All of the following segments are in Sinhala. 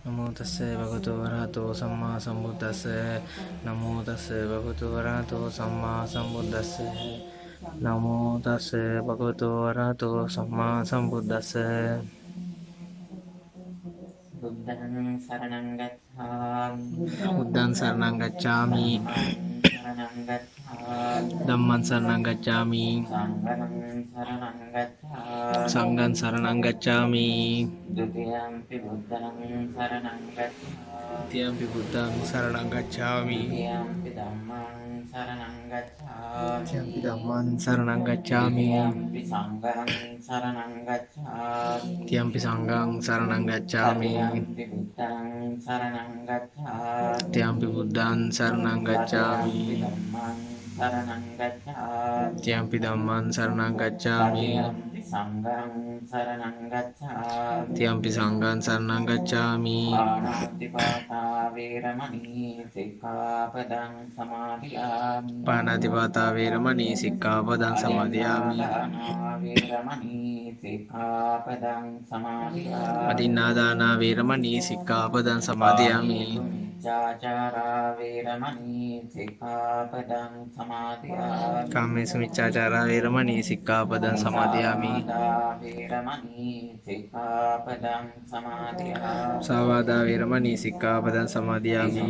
නමෝ තස්සේ භගවතු වරහතෝ සම්මා සම්බුද්දස්සේ නමෝ තස්සේ භගවතු වරහතෝ සම්මා සම්බුද්දස්සේ නමෝ තස්සේ භගවතු වරහතෝ සම්මා සම්බුද්දස්සේ බුද්ධං සරණං ගච්ඡාමි බුද්ධං සරණං ගච්ඡාමි සරණං ගච්ඡාමි ධම්මං සරණං ගච්ඡාමි සංඝං සංඝං සරණං ගච්ඡාමි සරණං ගච්ඡාමි ဒုတိယံ පි බුද්ධං සරණං ගච්ඡාමි တယံ පි බුද්ධං සරණං ගච්ඡාමි ဒုတိယံ පි ධම්මං සරණං ගච්ඡාමි တယံ පි ධම්මං සරණං ගච්ඡාමි ဒုတိယံ පි සංඝං සරණං ගච්ඡාමි တယံ පි සංඝං සරණං ගච්ඡාමි တတိယံ පි බුද්ධං සරණං ගච්ඡාමි တယံ පි බුද්ධං සරණං ගච්ඡාමි တတိယံ පි ධම්මං සරණං ගච්ඡාමි တယံ පි ධම්මං සරණං ගච්ඡාමි တတိယံ පි සංඝං සරණං ගච්ඡාමි တယံ පි සංඝං සරණං ගච්ඡාමි පාණාතිපාතා වේරමණී සික්ඛාපදං සමාදියාමි පාණාතිපාතා වේරමණී සික්ඛාපදං සමාදියාමි වේරමණී සික්ඛාපදං සමාදියාමි අදින්නාදානා වේරමණී සික්ඛාපදං සමාදියාමි මිච්ඡාචාරා වේරමණී සික්ඛාපදං සමාදියාමි කාමේසු මිච්ඡාචාරා වේරමණී සික්ඛාපදං සමාදියාමි වේරමණී සික්ඛාපදං සමාදියාමි සාවාදා වේරමණී සික්ඛාපදං සමාදියාමි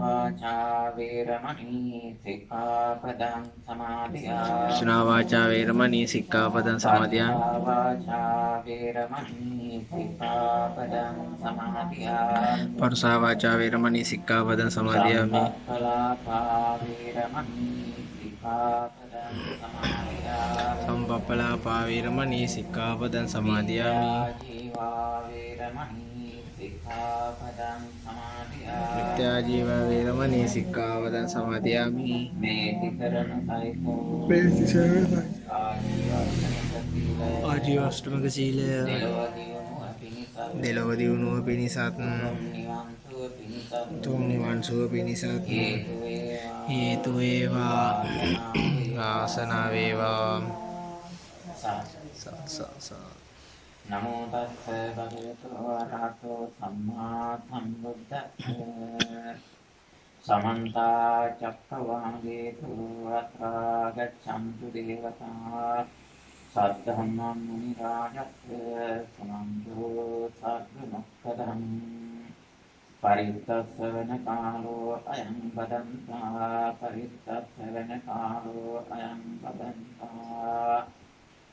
වාචා වේරමණී සික්ඛාපදං සමාදියාමි සුනා වාචා වේරමණී සික්ඛාපදං සමාදියාමි වාචා වේරමණී සික්ඛාපදං සමාදියාමි පරුසා වාචා වේරමණී සික්ඛාපදං සමාදියාමි සම්පප්පලාපා වේරමණී සික්ඛාපදං සමාදියාමි සම්පප්පලාපා වේරමණී සික්ඛාපදං සමාදියාමි ජීවා වේරමණී සික්ඛාපදං සමාදියාමි මිත්‍යා ජීව වේරමණී සික්ඛාපදං සමාදියාමි මේ තිකරණ සයිතෝ ප්‍රේතිසරණයි ආජීවස්තනික ආජීවශ්‍රමක සීලය දෙලොව දියුණුව පිණිසත් තුන් නිවන් සුව පිණිසත් හේතු වේවා ආසනාව වේවා නමෝ තස්ස භගවතු වරහතෝ සම්මා සම්බුද්දස්ස සමන්ත චක්කවාලේසු අත්‍රා ගච්ඡන්තු දේවතා සද්ධම්මං මුනි රාජස්ස සමන්තෝ සග්ග මොක්ඛදං පරිත්තස්සවන කාලෝ අයං බදන්තා පරිත්තස්සවන කාලෝ අයං බදන්තා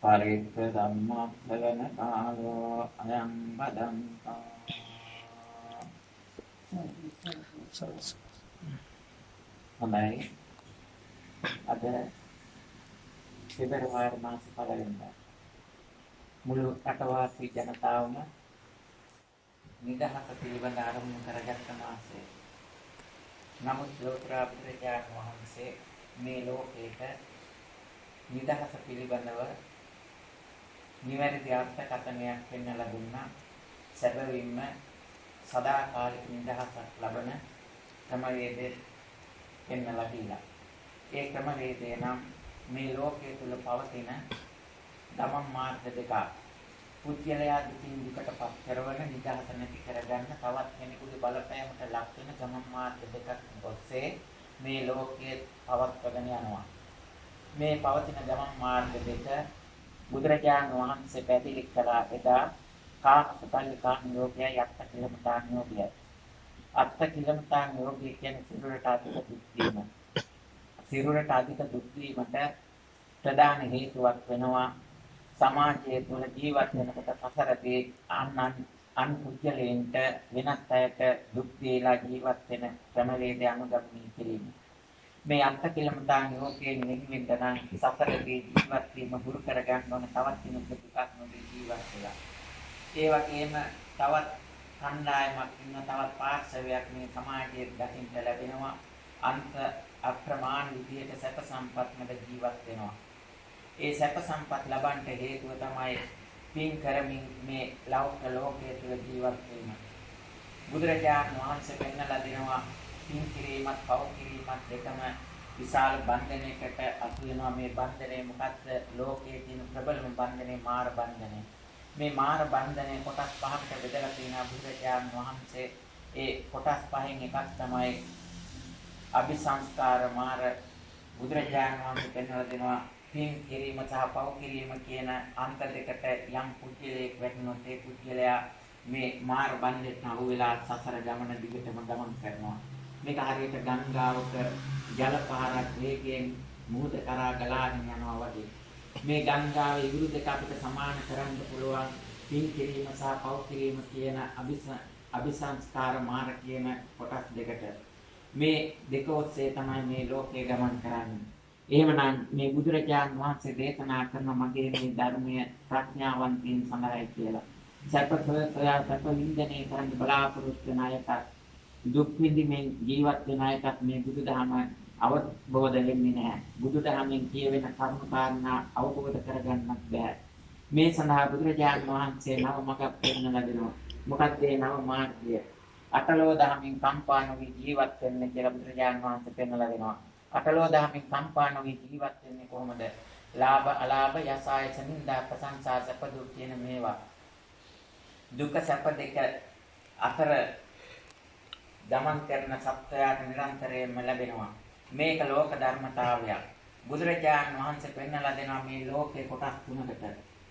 පරිත්ත ධම්මස්සවන කාලෝ අයං බදන්තා හොඳයි අද පෙබරවාරි මාස පළවෙනිදා මුළු රටවාසී ජනතාවම නිදහස පිළිබඳ ආරම්භ කරගත්ත මාසය. නමුත් ලෝතර බුදුරජාණන් වහන්සේ මේ ලෝකයට නිදහස පිළිබඳව නිවැරදි අර්ථකථනයක් පෙන්වලා දුන්නා. සැබවින්ම සදාකාලික නිදහසක් ලබන ක්‍රමවේදය පෙන්වලා දීලා. ඒ ක්‍රමවේදය නම් මේ ලෝකයේ තුල පවතින ධම්ම මාර්ග දෙක. පුද්ගලයා දුකින් දුකටපත් කරවන නිදහස නැති කරගන්න තවත් කෙනෙකුගේ බලපෑමට ලක් වෙන ධම්ම මාර්ග දෙකක් ඔස්සේ මේ ලෝකයේ පවත්වගෙන යනවා. මේ පවතින ධම්ම මාර්ග දෙක බුදුරජාණන් වහන්සේ පැහැදිලි කළා එදා කාමසුකල්ලිකා නිරෝධය යක්ත කිලමතා නිරෝධය. අත්ත කිලමතා නිරෝධය කියන්නේ සිරුරට අධික දුක් වීම. සිරුරට අධික දුක් වීමට ප්‍රධාන හේතුවක් වෙනවා සමාජයේ තුල ජීවත් වෙනකොට සසරදී අන් පුද්ගලයන්ට වෙනත් අයට දුක් දීලා ජීවත් වෙන ක්‍රමවේදය අනුගමනය කිරීම. මේ අත්ත කිලමතා නිරෝධයෙන් නිර්මිත නම් සසරදී ජීවත් වීම හුරු කරගන්න ඕන තවත් කෙනෙකුට දුකක් නොදී ජීවත් වෙලා. ඒ වගේම තවත් කණ්ඩායමක් ඉන්න තවත් පාර්ශවයක් මේ සමාජයේ දකින්න ලැබෙනවා අන්ත අප්‍රමාණ විදියට සැප සම්පත් මැද ජීවත් වෙනවා. ඒ සැප සම්පත් ලබන්න හේතුව තමයි පින් කරමින් මේ ලෞකික ලෝකයේ තුල ජීවත් වීම. බුදුරජාණන් වහන්සේ පෙන්වලා දෙනවා පින් කිරීමත් පව් කිරීමත් දෙකම විශාල බන්ධනයකට අසු වෙනවා. මේ බන්ධනය මොකක්ද? ලෝකයේ තියෙන ප්‍රබලම බන්ධනේ මාර බන්ධනය. මේ මාර බන්ධනයේ කොටස් පහකට බෙදලා තියෙනවා බුදුරජාණන් වහන්සේ. ඒ කොටස් පහෙන් එකක් තමයි අபிසංස්කාර මාර. බුදුරජාණන් වහන්සේ පෙන්වලා දෙනවා පින් කිරීම සහ පව් කිරීම කියන අන්ත දෙකට යම් පුද්ගලයෙක් වැටුණොත් ඒ පුද්ගලයා මේ මාර බන්ධයට අහු වෙලා සසර ගමන දිගටම ගමන් කරනවා. මේක හරියට ගංගාවක ජල පහරක් වේගයෙන් මුහුද කරා ගලාගෙන යනවා වගේ. මේ ගංගාවේ ඉවුරු දෙක අපිට සමාන කරන්න පුළුවන් පින් කිරීම සහ පව් කිරීම කියන අபிසංස්කාර මාර කියන කොටස් දෙකට. මේ දෙක ඔස්සේ තමයි මේ ලෝකේ ගමන් කරන්නේ. එහෙමනම් මේ බුදුරජාණන් වහන්සේ දේශනා කරන මගේ මේ ධර්මය ප්‍රඥාවන්තයින් සඳහායි කියලා. සත්‍ය වින්දනයේ කරන්න බලාපොරොත්තු වෙන අයට දුක් විඳින්මින් ජීවත් වෙන අයට මේ බුදුදහම අවබෝධ වෙන්නේ නැහැ. බුදුදහමෙන් කියවෙන කරුණු කාරණා අවබෝධ කරගන්නත් බැහැ. මේ සඳහා බුදුරජාණන් වහන්සේ නව මඟක් පෙන්වලා දෙනවා. මොකක්ද ඒ නව මාර්ගය? අටලෝ දහමින් කම්පා නොවි ජීවත් වෙන්න කියලා බුදුරජාණන් වහන්සේ පෙන්වලා දෙනවා. අටලෝ දහමින් කම්පා නොවි ජීවත් වෙන්නේ කොහොමද? ලාභ අලාභ යසාය සමින්දා ප්‍රශංසා සැප දුක් කියන මේවා. දුක සැප දෙක අතර ගමන් කරන සත්‍යයට නිරන්තරයෙන්ම ලැබෙනවා. මේක ලෝක ධර්මතාවයක්. බුදුරජාණන් වහන්සේ පෙන්වලා දෙනවා මේ ලෝකේ කොටස් තුනකට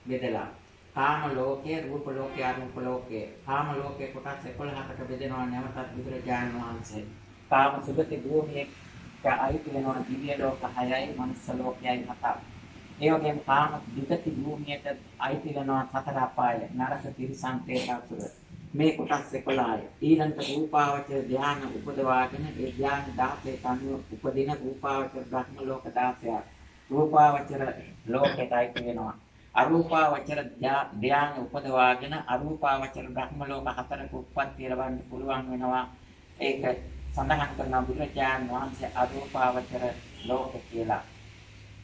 බෙදලා. කාම ලෝකයේ, රූප ලෝකයේ, අරූප ලෝකයේ. කාම ලෝකයේ කොටස් 11කට බෙදෙනවා නැවතත් බුදුරජාණන් වහන්සේ. කාම සුගති භූමියේ අයිති වෙනවා දිව්‍ය ලෝක 6යි, මනුස්ස ලෝකයයි 7යි. ඒ වගේම කාම විගති භූමියට අයිති වෙනවා 4 අපාය, නරක තිරිසන් ප්‍රේතාසුර. මේ කොටස් 11යි. ඊළඟට රූපාවචර ධ්‍යාන උපදවාගෙන ඒ ධ්‍යාන 16 අනුව උපදින රූපාවචර බ්‍රහ්ම ලෝක 16ක්. රූපාවචර ලෝකයට අයිති වෙනවා. අරූපාවචර ධ්‍යාන උපදවාගෙන අරූපාවචර බ්‍රහ්ම ලෝක 4ක උප්පත්ති ලබන්න පුළුවන් වෙනවා. ඒක සඳහන් කරන බුදුරජාණන් වහන්සේ අරූපාවචර ලෝක කියලා.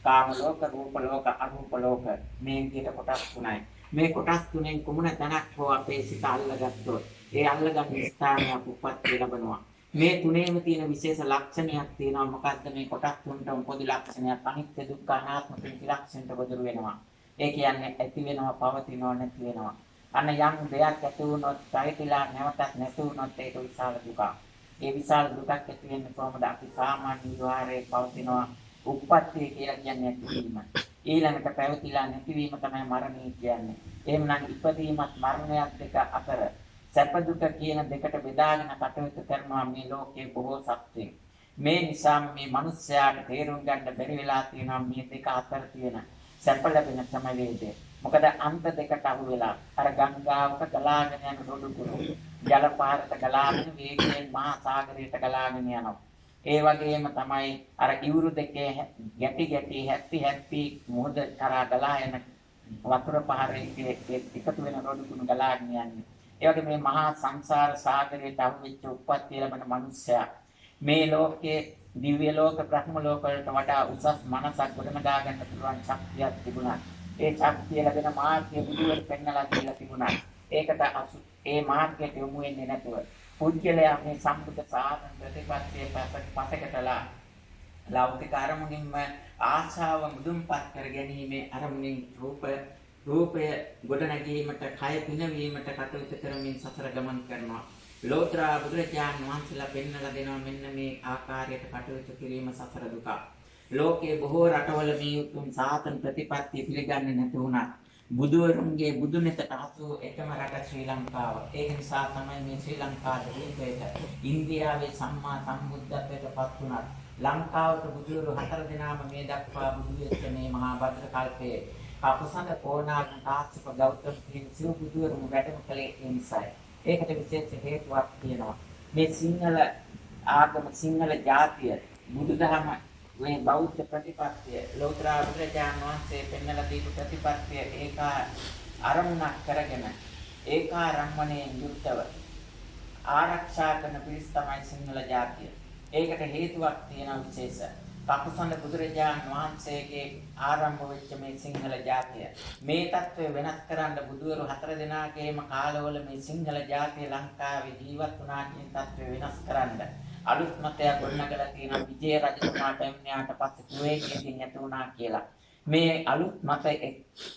කාම ලෝක, රූප ලෝක, අරූප ලෝක මේ විදිහට කොටස් තුනයි. මේ කොටස් තුනෙන් කුමන තැනක් හෝ අපේ සිත අල්ලගත්තොත් ඒ අල්ලගන්න ස්ථානයක් උප්පත්ති ලැබෙනවා. මේ තුනේම තියෙන විශේෂ ලක්ෂණයක් තියෙනවා. මොකද්ද මේ කොටස් තුනටම පොදු ලක්ෂණයක්? අනිත්‍ය දුක්ඛ අනාත්ම කියන ලක්ෂණයට ගොදුරු වෙනවා. ඒ කියන්නේ ඇති වෙනවා, පවතිනවා, නැති වෙනවා. අන්න යම් දෙයක් ඇති වුණොත් පැවතිලා නැවතත් නැති වුණොත් ඒක විශාල දුකක්. ඒ විශාල දුකක් ඇති වෙන්නේ කොහොමද? අපි සාමාන්‍ය විවහාරයේ පවතිනවා. උප්පත්තිය කියලා කියන්නේ ඇතිවීම. ඊළඟට පැවතිලා නැතිවීම තමයි මරණය කියන්නේ. එහෙමනම් ඉපදීමත් මරණයත් දෙක අතර සැප දුක කියන දෙකට බෙදාගෙන කටයුතු කරනවා මේ ලෝකයේ බොහෝ සත්ත්වයන්. මේ නිසා මේ මිනිස්යාට තේරුම් ගන්න බැරි වෙලා තියෙනවා මේ දෙක අතර තියෙන සැප ලැබෙන ක්‍රමවේදය. මොකද අන්ත දෙකට අහු වෙලා අර ගංගාවක ගලාගෙන යන රොඩු කුරු ජල පාරට ගලාගෙන වේගයෙන් මහා සාගරයට ගලාගෙන යනවා. ඒ වගේම තමයි අර ඉවුරු දෙකේ ගැටි හැප්පි මොහොත කරා ගලා යන වතුර පාරේ එකතු වෙන රොඩු කුණු ගලාගෙන යන්නේ. ඒ වගේ මේ මහා සංසාර සාගරයට අහු වෙච්ච උප්පත්ති ලැබෙන මනුස්සයා මේ ලෝකයේ දිව්‍ය ලෝක බ්‍රහ්ම ලෝක වලට වඩා උසස් මනසක් ගොඩනගා ගන්න පුළුවන් ශක්තියක් තිබුණා. ඒ ශක්තිය ලැබෙන මාර්ගය බුදුවරු පෙන්වලා දීලා තිබුණා. ඒකට ඒ මාර්ගයට යොමු වෙන්නේ නැතුව පුද්ගලයා මේ සම්බුද්ධ සාධන ප්‍රතිපත්තියේ පසකටලා ලෞකික අරමුණින්ම ආශාව මුදුන්පත් කර ගැනීමේ අරමුණින් රූපය ගොඩනැගීමට, කය පිනවීමට කටයුතු කරමින් සසර ගමන් කරනවා. ලෝතර බුදුරජාණන් වහන්සේලා පෙන්වලා දෙනවා මෙන්න මේ ආකාරයට කටයුතු කිරීම සසර දුක. ලෝකයේ බොහෝ රටවල මේ උතුම් සාතන් ප්‍රතිපත්තිය පිළිගන්නේ නැති වුණා. බුදුවරුන්ගේ බුදුනෙතට හසු එකම රට ශ්‍රී ලංකාව. ඒක නිසා තමයි මේ ශ්‍රී ලංකාවට ඉන්දියාවේ සම්මා සම්බුද්ධත්වයට පත් වුණා. ලංකාවට බුදුවරු 4 දෙනාම මේ දක්වා බුදු වෙච්ච මේ මහා භද්‍ර කල්පයේ කපුසඳ කොණාග කාශ්‍යප ගෞතම කියන සිව් බුදුවරුන් වැඩම කළේ ඒ නිසායි. ඒකට විශේෂ හේතුවක් තියෙනවා. මේ සිංහල ආගම, සිංහල ජාතිය, බුදුදහම, මේ බෞද්ධ ප්‍රතිපත්තිය, ලෝතර බුදුරජාණන් වහන්සේ පෙන්වලා දීපු ප්‍රතිපත්තිය ඒක අරමුණක් කරගෙන ඒකාරම්මණයෙන් යුක්තව ආරක්ෂා කරන පිරිස තමයි සිංහල ජාතිය. ඒකට හේතුවක් තියෙනවා විශේෂ. කපුසඳ බුදුරජාණන් වහන්සේගේ ආරම්භ වෙච්ච මේ සිංහල ජාතිය මේ தත්ත්වය වෙනස් කරන්න බුදුවරු 4 දෙනාගේම කාලවල මේ සිංහල ජාතිය ලංකාවේ ජීවත් වුණා කියන தත්ත්වය වෙනස් කරන්න අලුත් මතයක් ගොඩනගලා තියෙනවා. විජය රජතුමාට එම්න්යාට පස්සේ කුවේටදී නැති වුණා කියලා. මේ අලුත් මත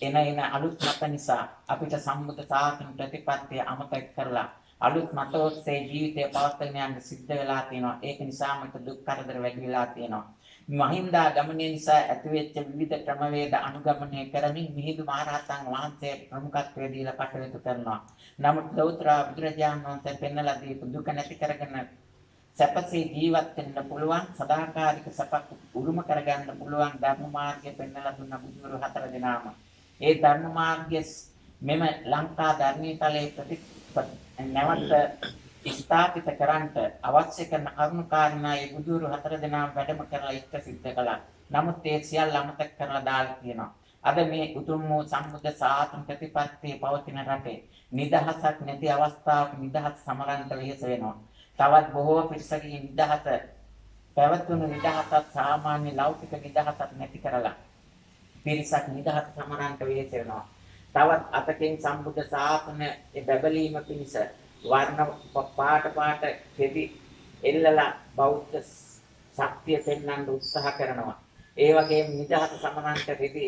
එන අලුත් මත නිසා අපිට සම්බුද්ධ ශාසන ප්‍රතිපත්තිය අමතක කරලා අලුත් මත ඔස්සේ ජීවිතය පවත්වාගෙන යන්න සිද්ධ වෙලා තියෙනවා. ඒක නිසාම දුක් කරදර වැඩි වෙලා තියෙනවා. මහින්දා ගමනේ නිසා ඇතිවෙච්ච විවිධ ක්‍රමවේද අනුගමනය කරමින් මිහිඳු මහරහතන් වහන්සේ ප්‍රමුඛත්වයේ දීලා කටයුතු කරනවා. නමුත් ලෞතර බුදුරජාණන් වහන්සේ පෙන්වලා දීපු දුක නැති කරගෙන සැපසේ ජීවත් වෙන්න පුළුවන් සදාකාලික සැපක් උරුම කරගන්න පුළුවන් ධර්ම මාර්ගය පෙන්වලා දුන්න බුදුවරු හතර දෙනාම. ඒ ධර්ම මාර්ගය මෙම ලංකා ධර්මීතලයේ නැවත ස්ථාපිත කරන්නට අවශ්‍ය කරන කරුණු කාරණා ඒ බුදුවරු හතර දෙනාම වැඩම කරලා ඉෂ්ට සිද්ධ කළා. නමුත් ඒ සියල්ල අමතක කරලා දාලා තියෙනවා. අද මේ උතුම් වූ සම්බුද්ධ ශාසන ප්‍රතිපත්තියේ පවතින රටේ නිදහසක් නැති අවස්ථාවක නිදහස් සමරන්ට වෙහෙස වෙනවා. තවත් බොහෝ පිරිසකින් නිදහස පැවතුණු නිදහසත් සාමාන්‍ය ලෞකික නිදහසක් නැති කරලා පිරිසක් නිදහස සමරන්ට වෙහෙස වෙනවා. තවත් අතකින් සම්බුද්ධ ශාසනය බැබලීම පිණිස වර්ණ පාට කෙටි එල්ලලා බෞද්ධ ශක්තිය පෙන්වන්න උත්සාහ කරනවා. ඒ වගේම නිදහස සමරන්ට රෙදි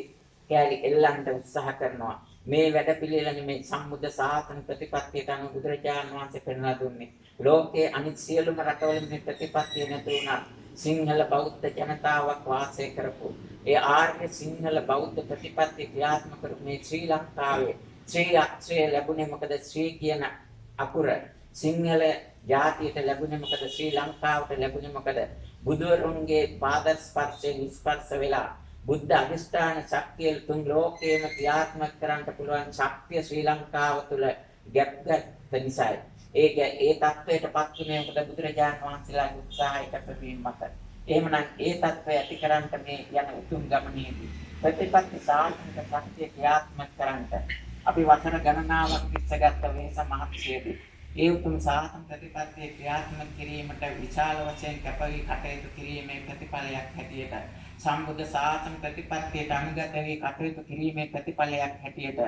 කැලි එල්ලන්න උත්සාහ කරනවා. මේ වැඩපිළිවෙලනේ මේ සම්බුද්ධ ශාසන ප්‍රතිපත්තියට අනුව බුදුරජාණන් වහන්සේ පෙන්වා දුන්නේ. ලෝකයේ අනිත් සියලුම රටවල මේ ප්‍රතිපත්තිය නැති වුණා. සිංහල බෞද්ධ ජනතාවක් වාසය කරපු ඒ ආර්ය සිංහල බෞද්ධ ප්‍රතිපත්තිය ක්‍රියාත්මක කරපු මේ ශ්‍රී ලංකාවේ ශ්‍රී අක්ෂරය ලැබුණේ මොකද? ශ්‍රී කියන අකුර සිංහල ජාතියට ලැබුණේ මොකද? ශ්‍රී ලංකාවට ලැබුණේ මොකද? බුදුවරුන්ගේ පාද ස්පර්ශයෙන් ස්පර්ශ වෙලා බුද්ධ අධිෂ්ඨාන ශක්තිය තුන් ලෝකේම ක්‍රියාත්මක කරන්න පුළුවන් ශක්තිය ශ්‍රී ලංකාව තුළ ගැප්ගත් නිසායි. ඒ තත්වයටපත් වුණේ මොකද? බුදුරජාණන් වහන්සේලාගේ උත්සාහයට ප්‍රවීම මත. එහෙමනම් ඒ තත්වය ඇති කරන්ට මේ යන උතුම් ගමනේදී ප්‍රතිපත්ති සාධනික ශක්තිය ක්‍රියාත්මක කරන්ට අපි වසර ගණනාවක් ඉස්සගත්ත වෙනස මහත්සියදී ඒ උතුම් සාධන ප්‍රතිපත්තිය ක්‍රියාත්මක කිරීමට විශාල වශයෙන් කැපවී කටයුතු කිරීමේ ප්‍රතිඵලයක් හැටියට සම්බුද්ධ ශාසන ප්‍රතිපත්තියට අනුගත වී කටයුතු කිරීමේ ප්‍රතිඵලයක් හැටියට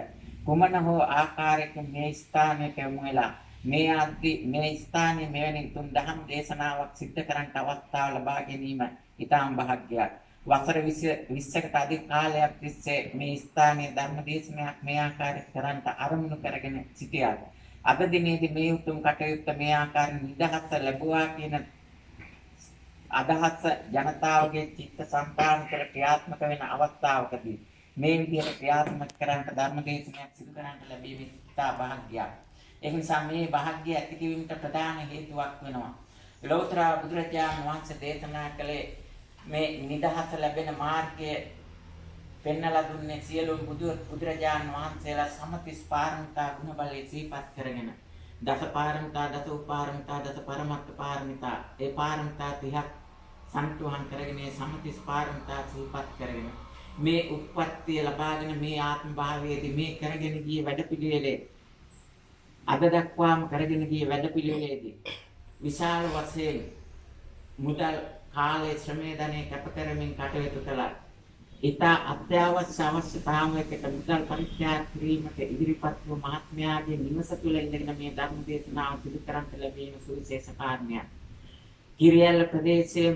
කුමන හෝ ආකාරයකින් මේ ස්ථානයට යොමු වෙලා මේ ස්ථානයේ මෙවැනි තුන් දහම් දේශනාවක් සිද්ධ කරන්නට අවස්ථාව ලබා ගැනීම ඉතාම භාග්‍යයක්. වසර 20කට අධික කාලයක් තිස්සේ මේ ස්ථානයේ ධර්ම දේශනයක් මේ ආකාරයට කරන්නට අරමුණු කරගෙන සිටියා. අද දිනේදී මේ උතුම් කටයුත්ත මේ ආකාරයෙන් නිදහස ලැබුවා කියන අදහස ජනතාවගේ චිත්ත සංතාන කර ක්‍රියාත්මක වෙන අවස්ථාවකදී මේ විදිහට ක්‍රියාත්මක කරන්නට ධර්ම දේශනයක් සිදු කරන්නට ලැබීම ඉතා භාග්‍යයක්. ඒ නිසා මේ භාග්‍ය ඇති කිරීමට ප්‍රධාන හේතුවක් වෙනවා. ලෞතර බුදුරජාණන් වහන්සේ දේශනා කළේ මේ නිදහස ලැබෙන මාර්ගය පෙන්වලා දුන්නේ සියලුම බුදුරජාණන් වහන්සේලා සමතිස් පාරමිතා ගුණ බලයේ සිහිපත් කරගෙන දස පාරමිතා දස උපාරමිතා දස පරමත්ත පාරමිතා ඒ පාරමිතා 30ක් සම්තුහන් කරගෙන සමතිස් පාරමිතා සිහිපත් කරගෙන මේ උප්පත්තිය ලබාගෙන මේ ආත්ම භාවයේදී මේ කරගෙන ගිය වැඩපිළිවෙලේ අද දක්වාම කරගෙන ගිය වැඩපිළිවෙලේදී විශාල වශයෙන් මුදල් කාලයේ ශ්‍රමයේ ධනෙ කැප කරමින් කටයුතු කළා. ඉතා අත්‍යවශ්‍ය අවශ්‍යතාවයකට මුදල් පරිත්‍යාග කිරීමට ඉදිරිපත් වූ මහත්මයාගේ නිවස තුළ ඉඳගෙන මේ ධර්ම දේශනාව සිදු කරන්ට ලැබීම සුවිශේෂ කාරණයක්. කිරියැල්ල ප්‍රදේශයේ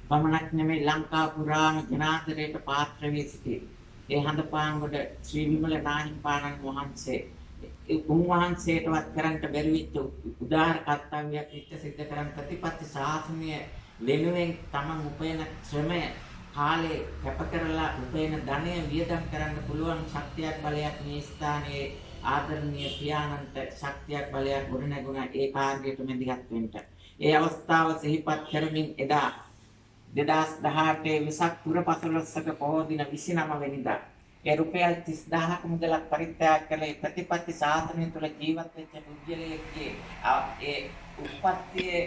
පමණක් නෙමෙයි ලංකා පුරාම ජනාදරයට පාත්‍ර වී සිටි ඒ හඳපාන්ගොඩ ශ්‍රී විමල නාහිමිපාණන් වහන්සේ උන්වහන්සේටවත් කරන්ට බැරි වෙච්ච උදාාර කර්තව්‍යයක් ඉෂ්ට සිද්ධ කරන් ප්‍රතිපත්ති ශාසනය වෙනුවෙන් තමන් උපයන ශ්‍රමය කාලේ කැප කරලා උපයන ධනය වියදම් කරන්න පුළුවන් ශක්තියක් බලයක් මේ ස්ථානයේ ආදරණීය පියාණන්ට ශක්තියක් බලයක් ගොඩනැගුණා ඒ කාර්යයට මැදිහත් වෙන්න. ඒ අවස්ථාව සිහිපත් කරමින් එදා 2018 වෙසක් පුර 15ක පොහොය දින 29 වෙනිදා ඒ රුපියල් 30000ක මුදලක් පරිත්‍යාග කළේ ප්‍රතිපත්ති ශාසනය තුළ ජීවත් වෙච්ච පුද්ගලයෙක්ගේ ඒ උප්පත්තියේ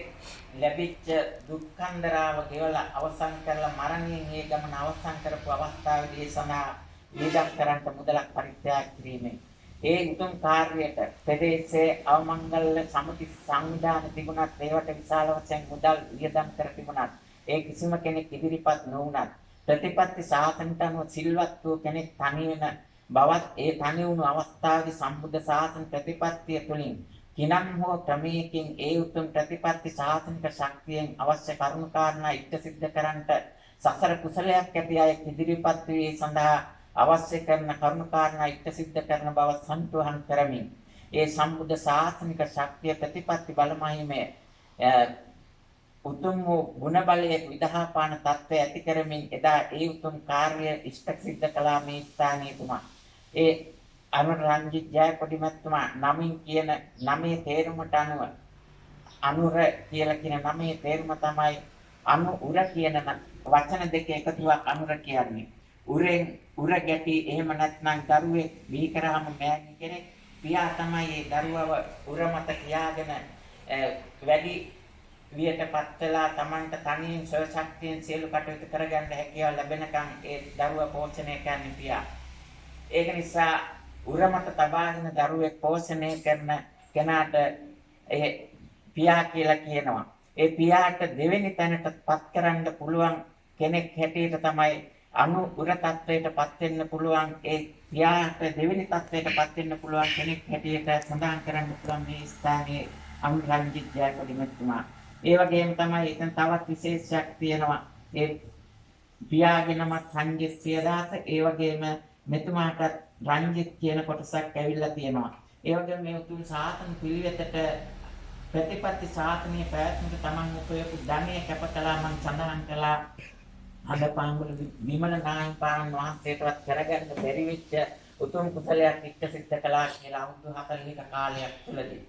ලැබිච්ච දුක්ඛන්දරාව ගෙවලා අවසන් කරලා මරණයෙන් ඒ ගමන අවසන් කරපු අවස්ථාවේදී සනා විදක් කරන්ට මුදලක් පරිත්‍යාග කිරීමෙන් ඒ උතුම් කාර්යයට ප්‍රදේශයේ අවමංගල සමිති සංවිධාන තිබුණත් ඒවට විශාල වශයෙන් මුදල් වියදම් කර තිබුණත් ඒ කිසිම කෙනෙක් ඉදිරිපත් නොවුණත් ප්‍රතිපත්ති ශාසනයට අනුව සිල්වත් වූ කෙනෙක් තනි වෙන බවත් ඒ තනි වුණු අවස්ථාවේ සම්බුද්ධ ශාසන ප්‍රතිපත්තිය තුළින් කිනම් හෝ ක්‍රමයකින් ඒ උතුම් ප්‍රතිපත්ති ශාසනික ශක්තියෙන් අවශ්‍ය කරුණු කාරණා ඉෂ්ට සිද්ධ කරන්නට සසර කුසලයක් ඇති අය ඉදිරිපත් වී සඳහා අවශ්‍ය කරන කරුණු කාරණා ඉෂ්ට සිද්ධ කරන බව සන්තුහන් කරමින් ඒ සම්බුද්ධ ශාසනික ශක්තිය ප්‍රතිපත්ති බලමහිමේ උතුම් වූ ගුණ බලයේ විදහාපාන තත්ත්වය ඇති කරමින් එදා ඒ උතුම් කාර්ය ඉෂ්ට සිද්ධ කළා මේ ස්ථානයේ තුමා. ඒ අනුර රංජිත් ජයකොඩිමත්තුමා නමින් කියන නමේ තේරුමට අනුව අනුර කියලා කියන නමේ තේරුම තමයි අනු උර කියන වචන දෙක එකතුවක් අනුර කියන්නේ. උරෙන් උර ගැටි එහෙම නැත්නම් දරුවෙක් බිහි කරාම මෑණි කෙනෙක් පියා තමයි ඒ දරුවව උර මත කියාගෙන වැඩි වියටපත් වෙලා Tamanට තනියෙන් ස්වශක්තියෙන් සියලු කටයුතු කරගන්න හැකියාව ලැබෙනකන් ඒ දරුවා පෝෂණය කරන්නේ පියා. ඒක නිසා උරමත තබාගෙන දරුවෙක් පෝෂණය කරන කෙනාට ඒ පියා කියලා කියනවා. ඒ පියාට දෙවෙනි තැනටපත් කරන්න පුළුවන් කෙනෙක් හැටියට තමයි අනු උර තත්වයටපත් වෙන්න පුළුවන්. ඒ පියාට දෙවෙනි තත්වයටපත් වෙන්න පුළුවන් කෙනෙක් හැටියට සඳහන් කරන්න පුළුවන් මේ ස්ථානයේ අනුරංජිත් ජයකොඩිමත්තුමා. ඒ වගේම තමයි එතන තවත් විශේෂයක් තියෙනවා. ඒ පියාගෙනමත් රංජිත් සියදාස ඒ වගේම මෙතුමාට රංජිත් කියන කොටසක් ඇවිල්ලා තියෙනවා. ඒ වගේම මේ උතුම් සාසන පිළිවෙතට ප්‍රතිපත්ති සාසනීය ප්‍රයත්නක තමන් උපයපු ධනය කැප කළා මම සඳහන් කළා. හඳපාංගුල විමල නායකයන් වහන්සේටවත් කරගන්න බැරි වෙච්ච උතුම් කුසලයක් ඉෂ්ට සිද්ධ කළා කියලා අවුරුදු 40ක කාලයක් තුළදී.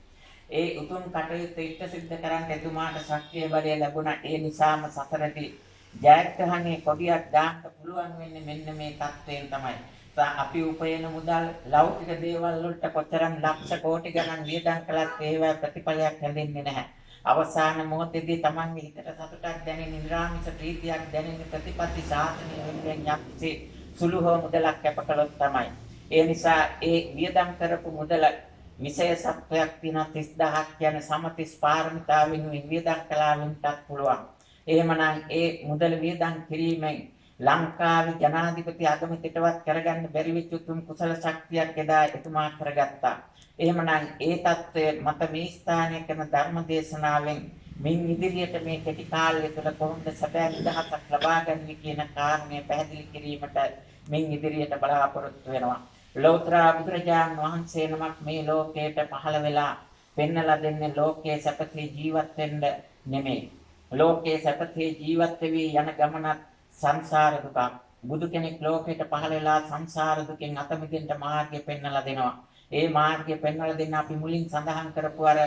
ඒ උතුම් කටයුත්ත ඉෂ්ට සිද්ධ කරන්න එතුමාට ශක්තිය බලය ලැබුණා. ඒ නිසාම සසරදී ජයග්‍රහණයේ කොඩියක් දාන්න පුළුවන් වෙන්නේ මෙන්න මේ தත්වයෙන් තමයි. අපි උපයන මුදල් ලෞකික දේවල් වලට කොතරම් ලක්ෂ කෝටි ගණන් වියදම් කළත් ඒවා ප්‍රතිඵලයක් ලැබෙන්නේ නැහැ. අවසාන මොහොතේදී තමන්ගේ හිතට සතුටක් දැනෙන නිර්ාමිෂ ප්‍රීතියක් දැනෙන ප්‍රතිපත්ති සාසනීය වෙනුවෙන් යම්කිසි සුළු හෝ මුදලක් කැප කළොත් තමයි. ඒ නිසා ඒ වියදම් කරපු මුදල විශේෂත්වයක් තියෙන 30000ක් කියන සමතිස් පාරමිතාවෙන් වියදම් කළා වෙන්නත් පුළුවන්. එහෙමනම් ඒ මුදල වියදම් කිරීමෙන් ලංකාවේ ජනාධිපති අගමැතිටවත් කරගන්න බැරි වෙච්ච උතුම් කුසල ශක්තියක් එදා එතුමා කරගත්තා. එහෙමනම් ඒ தත්ත්වය මත මේ ස්ථානයේ කරන ධර්ම දේශනාවෙන් මින් ඉදිරියට මේ කෙටි කාලය තුළ කොහොමද සැබෑ නිදහසක් ලබා ගන්නේ කියන කාරණය පැහැදිලි කිරීමට මින් ඉදිරියට බලාපොරොත්තු වෙනවා. ලෞතර බුදුරජාණන් වහන්සේ නමක් මේ ලෝකයට පහළ වෙලා පෙන්වලා දෙන්නේ ලෝකයේ සැපසේ ජීවත් වෙන්න නෙමෙයි. ලෝකයේ සැපසේ ජීවත් වෙවි යන ගමනත් සංසාර දුක. බුදු කෙනෙක් ලෝකයට පහළ වෙලා සංසාර දුකෙන් අත මිදෙන්න මාර්ගය පෙන්වලා දෙනවා. ඒ මාර්ගය පෙන්වලා දෙන්න අපි මුලින් සඳහන් කරපු අර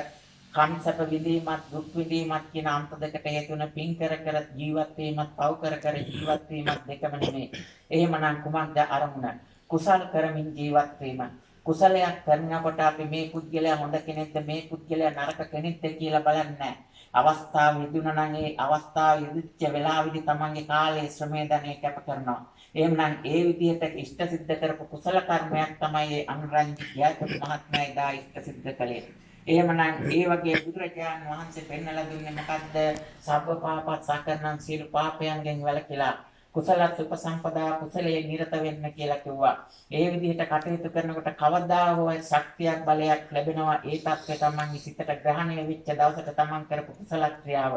කම්සප විදීමත් දුක් විදීමත් කියන අන්ත දෙකට හේතු වෙන පින් කර කර ජීවත් වීමත් පව් කර කර ජීවත් වීමත් දෙකම නෙමෙයි. එහෙමනම් කුමක්ද අරමුණ? කුසල් කරමින් ජීවත් වීම. කුසලයක් කරනකොට අපි මේ පුද්ගලයා හොඳ කෙනෙක්ද මේ පුද්ගලයා නරක කෙනෙක්ද කියලා බලන්නේ නැහැ. අවස්ථාව යෙදුණා නම් ඒ අවස්ථාව යෙදිච්ච වෙලාවෙදි තමන්ගේ කාලයේ ශ්‍රමය ධනෙ කැප කරනවා. එහෙමනම් ඒ විදිහට ඉෂ්ට සිද්ධ කරපු කුසල කර්මයක් තමයි අනුරංජිත් ජයකොඩි මහත්මයා එදා ඉෂ්ට සිද්ධ කළේ. එහෙමනම් ඒ වගේ බුදුරජාණන් වහන්සේ පෙන්වලා දුන්නේ මොකද්ද? සබ්බ පාපත් සකරණං සියලු පාපයන්ගෙන් වැළකීලා කුසල උපසම්පදා කුසලයේ නිරත වෙන්න කියලා කිව්වා. ඒ විදිහට කටයුතු කරනකොට කවදා හෝ ශක්තියක් බලයක් ලැබෙනවා. ඒ தත්ත්වය තමන්ගේ සිතට ග්‍රහණය වෙච්ච දවසට තමන් කරපු කුසල ක්‍රියාව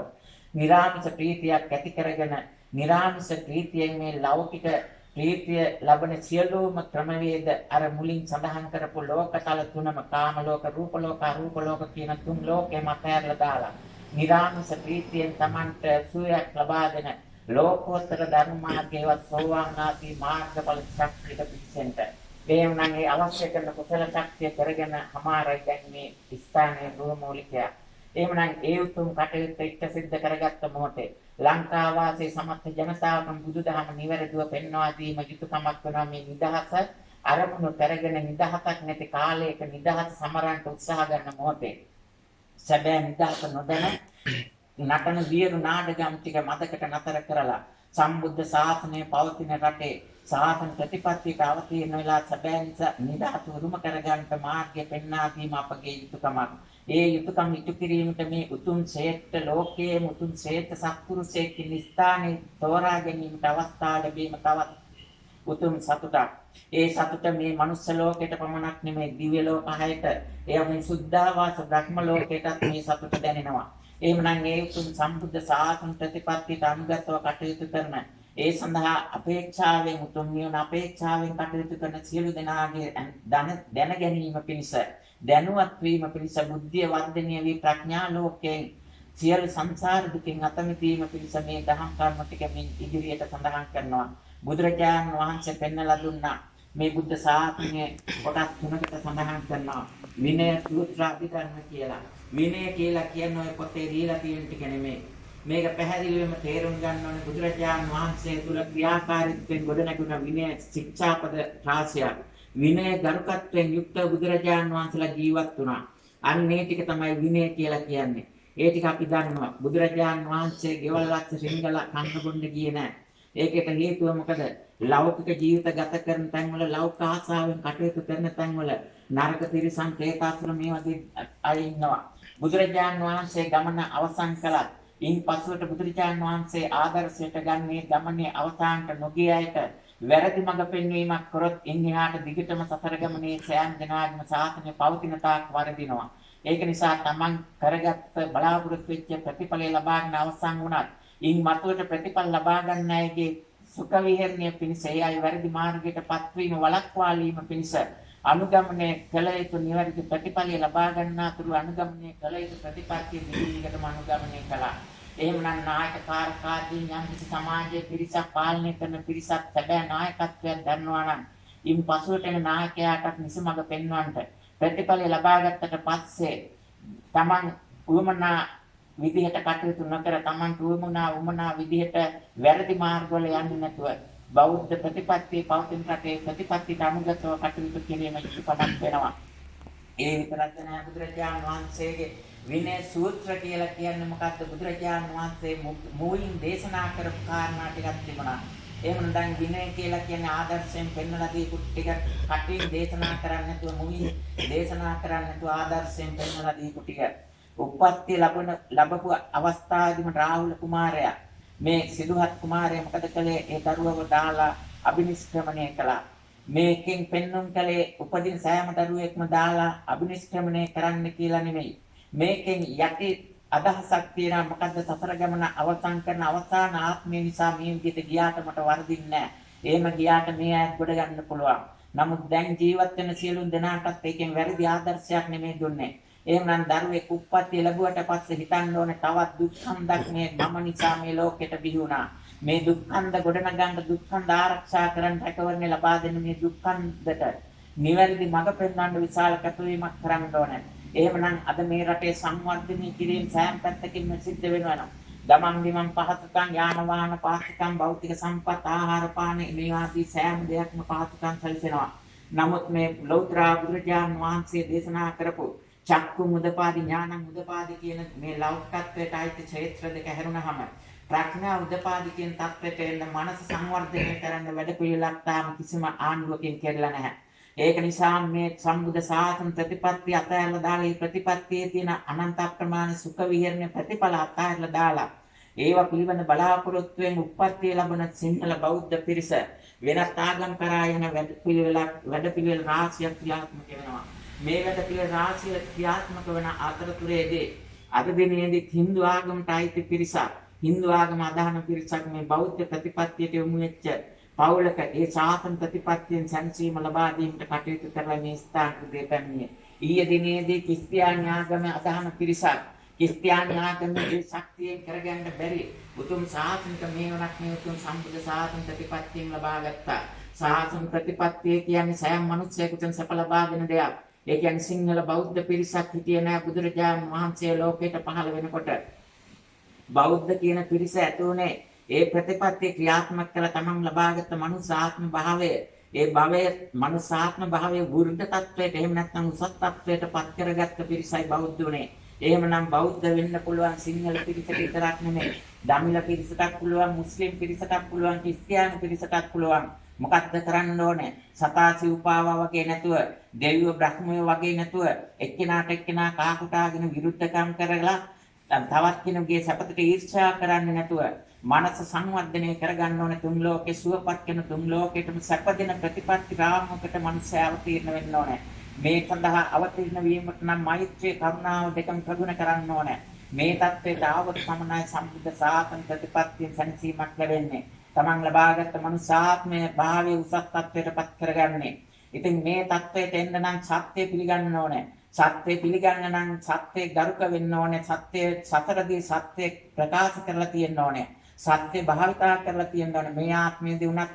නිරාමිෂ ප්‍රීතියක් ඇති කරගෙන නිරාමිෂ ප්‍රීතියෙන් මේ ලෞකික ප්‍රීතිය ලබන සියලුම ක්‍රමවේද අර මුලින් සඳහන් කරපු ලෝකතල තුනම කාම ලෝක, රූප ලෝක, අරූප ලෝක කියන තුන් ලෝකෙම අතහැරලා දාලා නිරාමිෂ ප්‍රීතියෙන් තමන්ට සුවයක් ලබා දෙන ලෝකෝත්තර ධර්ම මාර්ගයවත් සෝවාන් ආදී මාර්ගඵල ශක්තියට පිච්චෙන්ට වේමනම් ඒ අවශ්‍ය කරන කුසල ශක්තිය කරගෙන හමාරයි දැන් මේ ස්ථානයේ ගෘහමූලිකය. එහෙමනම් ඒ උතුම් කටයුත්ත ඉෂ්ට සිද්ධ කරගත්ත මොහොතේ ලංකා වාසී සමස්ත ජනතාවටම බුදුදහම නිවැරදිව පෙන්වා දීම යුතුයකමක් වෙනවා. මේ නිදහස අරමුණු කරගෙන නිදහසක් නැති කාලයක නිදහස සමරන්න උත්සාහ ගන්න මොහොතේ සැබෑ නිදහස නොදැන නටන වියරු නාඩගම් ටික මතකට නතර කරලා සම්බුද්ධ ශාසනය පවතින රටේ ශාසන ප්‍රතිපත්තියට අවතීර්ණ වෙලා සැබෑ නිදහස උරුම කරගන්නට මාර්ගය පෙන්වා දීම අපගේ යුතුයකමක්. ඒ යුතුයකම් ඉටු කිරීමට මේ උතුම් ශ්‍රේෂ්ඨ ලෝකයේ උතුම් ශ්‍රේෂ්ඨ සත්පුරුෂයෙක් ස්ථානයේ තෝරා ගැනීමට අවස්ථාව ලැබීම තවත් උතුම් සතුටක්. ඒ සතුට මේ මනුස්ස ලෝකයට පමණක් නෙමෙයි දිව්‍ය ලෝක 6ට එයම සුද්ධාවාස බ්‍රහ්ම ලෝකයටත් මේ සතුට දැනෙනවා. එහෙමනම් ඒ උතුම් සම්බුද්ධ ශාසන ප්‍රතිපත්තියට අනුගතව කටයුතු කරන ඒ සඳහා අපේක්ෂාවෙන් උතුම් නිවන අපේක්ෂාවෙන් කටයුතු කරන සියලු දෙනාගේ දැන ගැනීම පිණිස දැනුවත් වීම පිණිස බුද්ධිය වර්ධනය වී ප්‍රඥා ලෝකයෙන් සියලු සංසාර දුකින් අත මිදීම පිණිස මේ දහම් කර්ම ටික මින් ඉදිරියට සඳහන් කරනවා. බුදුරජාණන් වහන්සේ පෙන්වලා දුන්නා මේ බුද්ධ ශාසනයේ කොටස් තුනකට සඳහන් කරනවා. විනය සූත්‍ර අධිකරණ කියලා. විනය කියලා කියන්නේ ඔය පොතේ දීලා තියෙන ටික නෙමෙයි. මේක පැහැදිලිවම තේරුම් ගන්න ඕනේ බුදුරජාණන් වහන්සේ තුල ක්‍රියාකාරීත්වයෙන් ගොඩනැගුණ විනය ශික්ෂාපද රාශියක්. විනය ගරුකත්වයෙන් යුක්ත බුදුරජාණන් වහන්සේලා ජීවත් වුණා. අන්න ඒ ටික තමයි විනය කියලා කියන්නේ. ඒ ටික අපි දන්නවා. බුදුරජාණන් වහන්සේ ගෙවල් ලක්ෂ සිංහල කන්න බොන්න ගියේ නැහැ. ඒකට හේතුව මොකද? ලෞකික ජීවිත ගත කරන තැන්වල ලෞකික ආශාවෙන් කටයුතු කරන තැන්වල නරක තිරිසන් ප්‍රේතාසුර මේ වගේ අය ඉන්නවා. බුදුරජාණන් වහන්සේ ගමන අවසන් කළා. ඉන් පසුවට බුදුරජාණන් වහන්සේ ආදර්ශයට ගන්නේ ගමනේ අවසානට නොගිය අයට වැරදි මඟ පෙන්වීමක් කරොත් ඉන් එහාට දිගටම සතර ගමනේ සෑම දිනාගම සාසනය පවතින තාක් වර්ධිනවා. ඒක නිසා තමන් කරගත්ත බලාපොරොත්තු වෙච්ච ප්‍රතිඵලය ලබා ගන්න අවසන් වුණත් ඉන් මතුවට ප්‍රතිඵල ලබා ගන්න අයගේ සුඛ විහරණය පිණිස ඒ අය වැරදි මාර්ගයට පත්වීම වළක්වාලීම පිණිස අනුගමනය කළ යුතු නිවැරදි ප්‍රතිඵලය ලබා ගන්නා තුරු අනුගමනය කළ යුතු ප්‍රතිපත්තිය දිගටම අනුගමනය කළා. එහෙමනම් නායක කාර්කාදී යම් කිසි සමාජයේ පිරිසක් පාලනය කරන පිරිසක් සැබෑ නායකත්වයක් ගන්නවා නම් ඉන් පසුවට එන නායකයාටත් නිසමඟ පෙන්වන්නට ප්‍රතිඵලය ලබා ගත්තට පස්සේ තමන් උවමනා විදිහට කටයුතු නොකර තමන් උවමනා විදිහට වැරදි මාර්ගවල යන්නේ නැතුව බෞද්ධ ප්‍රතිපත්තිය පවතින රටේ ප්‍රතිපත්තියට අනුගතව කටයුතු කිරීම ඉතිපතක් වෙනවා. ඒ විතරක් නෑ බුදුරජාණන් වහන්සේගේ විනය සූත්‍ර කියලා කියන්නේ මොකක්ද? බුදුරජාණන් වහන්සේ මූලින් දේශනා කරපු කාරණා ටිකක් තිබුණා. එහෙනම් දැන් විනය කියලා කියන්නේ ආදර්ශයෙන් පෙන්වලා දීපු ටික කටින් දේශනා කරන්නේ නැතුව මූලින් දේශනා කරන්නේ නැතුව ආදර්ශයෙන් පෙන්වලා දීපු ටික. උප්පත්ති ලැබපු අවස්ථාවේදීම රාහුල කුමාරයා මේ සිදුහත් කුමාරයා මොකද කළේ? ඒ දරුවව දාලා අබිනිෂ්ක්‍රමණය කළා. මේකෙන් පෙන්වුම් කළේ උපදින සෑම දරුවෙක්ම දාලා අබිනිෂ්ක්‍රමණය කරන්න කියලා නෙමෙයි. මේකෙන් යටි අදහසක් තියෙනවා. මොකද්ද? සතර ගමන අවසන් කරන අවසාන ආත්මය නිසා මේ විදිහට ගියාට මට වරදින්නේ නැහැ. එහෙම ගියාට මේ අයත් ගොඩ ගන්න පුළුවන්. නමුත් දැන් ජීවත් වෙන සියලු දෙනාටත් ඒකෙන් වැරදි ආදර්ශයක් නෙමෙයි දුන්නේ. එහෙනම් දරුවෙක් උප්පත්තිය ලැබුවට පස්සේ හිතන්න ඕනේ තවත් දුක්ඛන්දක් මේ මම නිසා මේ ලෝකෙට බිහි වුණා. මේ දුක්ඛන්ද ගොඩනගන්න දුක්ඛන්ද ආරක්ෂා කරන්න රැකවරණය ලබා දෙන මේ දුක්ඛන්දට නිවැරදි මඟ පෙන්වන්න විශාල කැපවීමක් කරන්න ඕනේ. එහෙමනම් අද මේ රටේ සංවර්ධනය කිරීම සෑම පැත්තකින්ම සිද්ධ වෙනවා. ගමන් බිමන් පහසුකම් යාන වාහන පහසුකම් භෞතික සම්පත් ආහාර පාන මේ ආදී සෑම දෙයක්ම පහසුකම් සැලසෙනවා. නමුත් මේ ලෞතර බුදුරජාණන් වහන්සේ දේශනා කරපු චක්කු මුදපාදි ඥාන මුදපාදි කියන මේ ලෞකිකත්වයට අයිති ක්ෂේත්‍ර දෙක හැරුණාම ප්‍රඥා උදපාදි කියන தත්වෙට එන්න මනස සංවර්ධනය කරන්න වැඩ පිළිවෙලක් තාම කිසිම ආණ්ඩුවකින් කෙරෙලා නැහැ. ඒක නිසා මේ සම්බුද්ධ ශාසන ප්‍රතිපත්තිය අතහැරලා දාලා මේ ප්‍රතිපත්තියේ තියෙන අනන්ත අප්‍රමාණ සුඛ විහරණ ප්‍රතිඵල අතහැරලා දාලා ඒවා පිළිබඳ බලාපොරොත්තුෙන් උප්පත්තිය ලැබෙන සිංහල බෞද්ධ පිරිස වෙනත් ආගම් කරා යන වැඩ පිළිවෙල රාශියක් ක්‍රියාත්මක වෙනවා. මේ වැඩ පිළිවෙල රාශිය ක්‍රියාත්මක වන අතරතුරේදී අද දිනේදී Hindu ආගමට අයිති පිරිසක් Hindu ආගම අදහන පිරිසක් මේ බෞද්ධ ප්‍රතිපත්තියට යොමු වෙච්ච පෞලක ඒ ශාසන ප්‍රතිපත්තියෙන් සංසීම ලබා දීමට කටයුතු කරලා මේ ස්ථානට දෙපැමිණියේ. ඊයේ දිනේදී ක්‍රිස්තියානි ආගම අදහන පිරිසක් ක්‍රිස්තියානි ආගමේ ශක්තියෙන් කරගන්න බැරි උතුම් ශාසනික මේවනක් මේ උතුම් සම්බුද්ධ ශාසන ප්‍රතිපත්තියෙන් ලබා ගත්තා. ශාසන ප්‍රතිපත්තිය කියන්නේ සෑම මිනිසෙකුටම සප ලබා දෙන දෙයක්. ඒ කියන්නේ සිංහල බෞද්ධ පිරිසක් හිටියේ නෑ බුදුරජාණන් වහන්සේ ලෝකයට පහළ වෙනකොට. බෞද්ධ කියන පිරිස ඇතුනේ ඒ ප්‍රතිපත්තිය ක්‍රියාත්මක කළ තමන් ලබාගත් මනුෂ්‍යාත්ම භාවය ඒ භවයේ මනුෂ්‍යාත්ම භාවයේ වෘද්ධ තත්වයට එහෙම නැත්නම් උසස් තත්වයට පත් කරගත්ත පිරිසයි බෞද්ධුනේ. එහෙමනම් බෞද්ධ වෙන්න පුළුවන් සිංහල පිරිසට විතරක් නෙමෙයි. දමිළ පිරිසටත් පුළුවන්, මුස්ලිම් පිරිසටත් පුළුවන්, ක්‍රිස්තියානි පිරිසටත් පුළුවන්. මොකක්ද කරන්න ඕනේ? සතාසි උපාවා වගේ නැතුව, දෙවියෝ බ්‍රහ්මයෝ වගේ නැතුව, එක්කිනාට එක්කිනා කාකුටාගෙන විරුද්ධකම් කරලා තවත් කෙනෙකුගේ සපතට ඊර්ෂ්‍යා කරන්නේ නැතුව මනස සංවර්ධනය කරගන්න ඕනේ. තුන් ලෝකේ සුවපත් වෙන තුන් ලෝකෙටම සැපදෙන ප්‍රතිපත්ති රාමයකට මනුස්සය අවතීර්ණ වෙන්න ඕනේ. මේ සඳහා අවතීර්ණ වීමට නම් මෛත්‍රී කරුණාව දෙකම ප්‍රගුණ කරන්න ඕනේ. මේ தත්ත්වයට ආවොත් පමණයි සම්බුද්ධ ශාසන ප්‍රතිපත්තියෙන් සංසීමක් ලැබෙන්නේ. තමන් ලබාගත් මනුෂ්‍යාත්මයේ භාවයේ උසස් තත්ත්වයට පත් කරගන්නේ. ඉතින් මේ தත්වයට එන්න නම් සත්‍ය පිළිගන්න ඕනේ. සත්‍ය පිළිගන්න නම් සත්‍ය ගරුක වෙන්න ඕනේ. සත්‍ය සතරදී සත්‍ය ප්‍රකාශ කරලා තියෙන්න ඕනේ. සත්‍ය භාවිතා කරලා තියෙන්න ඕනේ. මේ ආත්මයේදී උනත්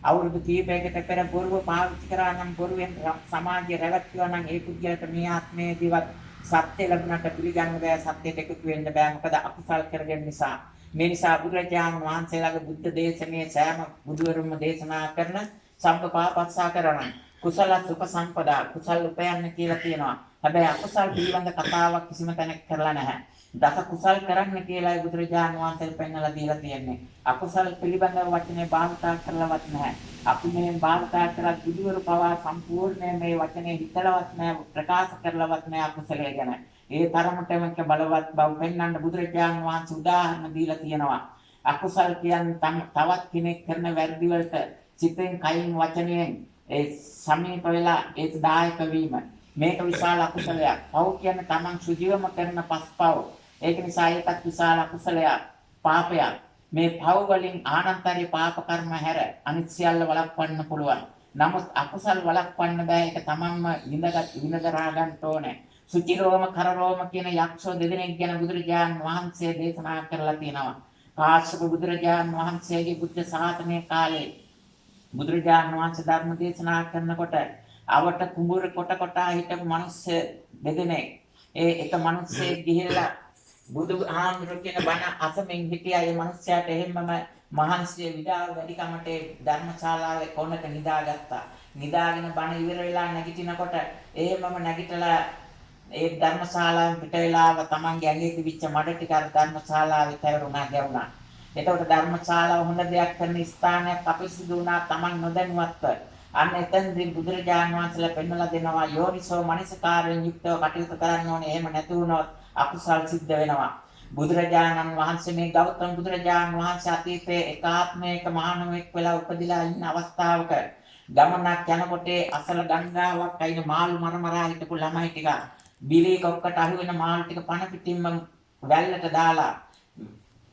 අවුරුදු කීපයකට පෙර බොරුව පාවිච්චි කරා නම් බොරුවෙන් සමාජය රැවට්ටුවා නම් ඒ පුද්ගලයාට මේ ආත්මයේදීවත් සත්‍ය ලැබුණාට පිළිගන්න බෑ. සත්‍යයට එකතු වෙන්න බෑ. මොකද අකුසල් කරගෙන නිසා. මේ නිසා බුදුරජාණන් වහන්සේලාගේ බුද්ධ දේශනාවේ සෑම බුදුවරුන්ම දේශනා කරන සම්පපාපස්සා කරන කුසල සුඛ සම්පදා කුසල උපයන්න කියලා කියනවා. හැබැයි අකුසල් පිළිබඳ කතාවක් කිසිම තැනක කරලා නැහැ. දස කුසල් කරන්න කියලා බුදුරජාණන් වහන්සේ පෙන්වලා දීලා තියෙන්නේ. අකුසල් පිළිබඳව වචනේ භාවිතා කරලවත් නැහැ. අපි මේ භාවිතා කරලා බුදුවරු පවා සම්පූර්ණයෙන් මේ වචනේ හිතලවත් නැහැ, ප්‍රකාශ කරලවත් නැහැ අකුසලයේ ගැන. ඒ තරමටම බලවත් බව පෙන්වන්න බුදුරජාණන් වහන්සේ උදාහරණ දීලා තියෙනවා. අකුසල් කියන්නේ තවත් කෙනෙක් කරන වැරදි වලට සිතෙන්, කයින්, වචනයෙන් ඒ සමීප වෙලා ඒක දායක වීම. මේක විශාල අකුසලයක්. පව් කියන්නේ Taman සුජීවම කරන පස්පව්. ඒක නිසා ඒකත් විශාල අකුසලයක්, පාපයක්. මේ පව් වලින් ආනන්තරී පාප කර්ම හැර අනිත් සියල්ල වළක්වන්න පුළුවන්. නමුත් අකුසල් වළක්වන්න බෑ. ඒක Tamanම විඳදරා ගන්න ඕනේ. සුචිරෝම කරරෝම කියන යක්ෂෝ දෙදෙනෙක් ගැන බුදුරජාණන් වහන්සේ දේශනා කරලා තියෙනවා. කාශ්‍යප බුදුරජාණන් වහන්සේගේ බුද්ධ ශාසනයේ කාලේ බුදුරජාණන් වහන්සේ ධර්ම දේශනා කරනකොට අවට කුඹුර කොට හිටපු මිනිස්සු දෙදෙනෙක් ඒ එක මිනිස්සෙක් ගිහිල්ලා බුදුහාමුදුරු කියන බණ අසමින් හිටියා. ඒ මිනිස්සයාට එහෙමම මහන්සිය විඩාව වැඩිකමට ධර්මශාලාවේ කොනක නිදාගත්තා. නිදාගෙන බණ ඉවර වෙලා නැගිටිනකොට එහෙමම නැගිටලා ඒ ධර්මශාලාවෙන් පිට වෙලාව තමන්ගේ ඇඟේ තිබිච්ච මඩ ටික අර ධර්මශාලාවේ තැවරුණා ගැවුණා. එතකොට ධර්මශාලාව හොඳ දෙයක් කරන ස්ථානයක් අපිරිසුදු වුණා තමන් නොදැනුවත්ව. අන්න එතෙන්දී බුදුරජාණන් වහන්සේලා පෙන්වලා දෙනවා යෝනිසෝ මනසිකාරයෙන් යුක්තව කටයුතු කරන්න ඕනේ. එහෙම නැති වුණොත් අකුසල් සිද්ධ වෙනවා. බුදුරජාණන් වහන්සේ මේ ගෞතම බුදුරජාණන් වහන්සේ අතීතයේ එකාත්මයක මහානුවෙක් වෙලා උපදිලා ඉන්න අවස්ථාවක ගමනක් යනකොට අසල ගංගාවක් අයින මාළු මරමරා හිටපු ළමයි ටික බිලී කොක්කට අහු වෙන මාළු ටික පණ පිටින්ම වැල්ලට දාලා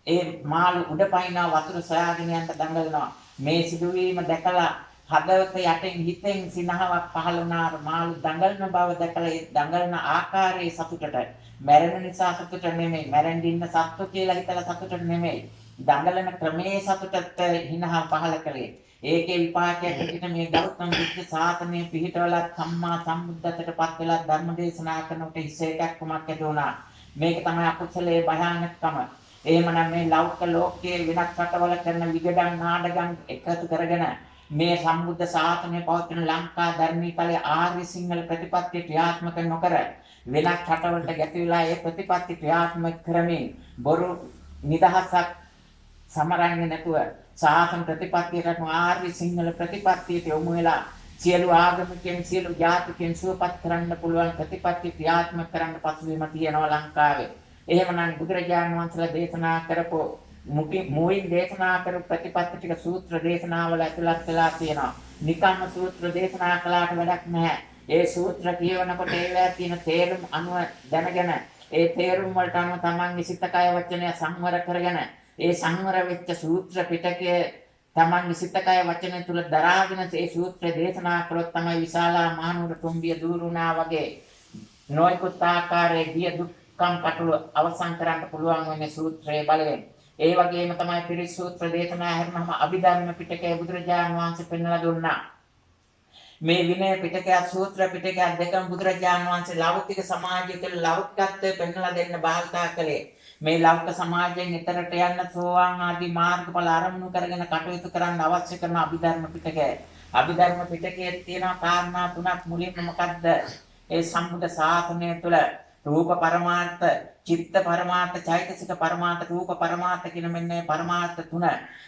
ඒ මාළු උඩ පයින්නා වතුර සොයාගෙන යන්න දඟලනවා. මේ සිදුවීම දැකලා හදවත යටින් හිතෙන් සිනහවක් පහළ වුණා. මාළු දඟලන බව දැකලා ඒ දඟලන ආකාරයේ සතුටට මැරෙන නිසා සතුට නෙමෙයි, මැරෙන්න ඉන්න සත්තු කියලා හිතලා සතුට නෙමෙයි, දඟලන ක්‍රමයේ සතුටට හිනහ පහළ කළේ. ඒකේ විපාකයක් විදිහට මේ ගෞතම බුද්ධ ශාසනය පිහිටවලා සම්මා සම්බුද්ධත්වයට පත් වෙලා ධර්ම දේශනා කරනකොට හිසේකක් කුමක් ඇදුණා. මේක තමයි අකුසලයේ භයානකකම. එහෙමනම් මේ ලෞකික ලෝකයේ වෙනත් රටවල කරන විගඩම් නාඩගම් එකතු කරගෙන මේ සම්බුද්ධ ශාසනය පවතින ලංකා ධර්මීකලයේ ආර්ය සිංහල ප්‍රතිපත්තිය ක්‍රියාත්මක නොකර වෙනත් රටවලට ගැතිවිලා ඒ ප්‍රතිපත්ති ක්‍රියාත්මක කරමින් බොරු නිදහසක් සමරන්නේ නැතුව ශාසන ප්‍රතිපත්තියට ආර්ය සිංහල ප්‍රතිපත්තියට යොමු වෙලා සියලු ආගමිකයන් සියලු ජාතිකයන් සුවපත් කරන්න පුළුවන් ප්‍රතිපත්ති ක්‍රියාත්මක කරන්න පසුබිම තියෙනවා ලංකාවේ. එහෙමනම් බුදුරජාණන් වහන්සේලා දේශනා කරපු මුලින් දේශනා කරපු ප්‍රතිපත්ති ටික සූත්‍ර දේශනාවල ඇතුළත් වෙලා තියෙනවා. නිකම්ම සූත්‍ර දේශනා කළාට වැඩක් නැහැ. ඒ සූත්‍ර කියවනකොට ඒවැය තියෙන තේරුම් අනුව දැනගෙන ඒ තේරුම් වලට අනුව තමන්ගේ සිත කය වචනය සංවර කරගෙන ඒ සංවර වෙච්ච සූත්‍ර පිටකයේ තමන්ගේ සිත කය වචනය තුල දරාගෙන ඒ සූත්‍ර දේශනා කළොත් තමයි විශාලා මහනුවර තුම්බිය දූරුණා වගේ නොයෙකුත් ආකාරයේ ගිය දුක්ඛම් කටුව අවසන් කරන්න පුළුවන් වෙන්නේ සූත්‍රයේ බලයෙන්. ඒ වගේම තමයි පිරිස් සූත්‍ර දේශනා හැරෙනම අභිධර්ම පිටකයේ බුදුරජාණන් වහන්සේ පෙන්වලා දුන්නා. මේ විනය පිටකය සූත්‍ර පිටකය දෙකම බුදුරජාණන් වහන්සේ ලෞකික සමාජය තුළ ලෞකිකත්වය පෙන්වලා දෙන්න භාවිතා කළේ. මේ ලෞකික සමාජයෙන් ඊතරට යන්න සෝවාන් ආදී මාර්ගඵල අරමුණු කරගෙන කටයුතු කරන්න අවශ්‍ය කරන අභිධර්ම පිටකය. අභිධර්ම පිටකයේ තියෙන කාරණා තුනක් මුලින්ම මොකද්ද? ඒ සම්බුද්ධ ශාසනය තුළ රූප පරමාර්ථ, චිත්ත පරමාර්ථ, චෛතසික පරමාර්ථ, රූප පරමාර්ථ කියන මෙන්න මේ පරමාර්ථ තුන.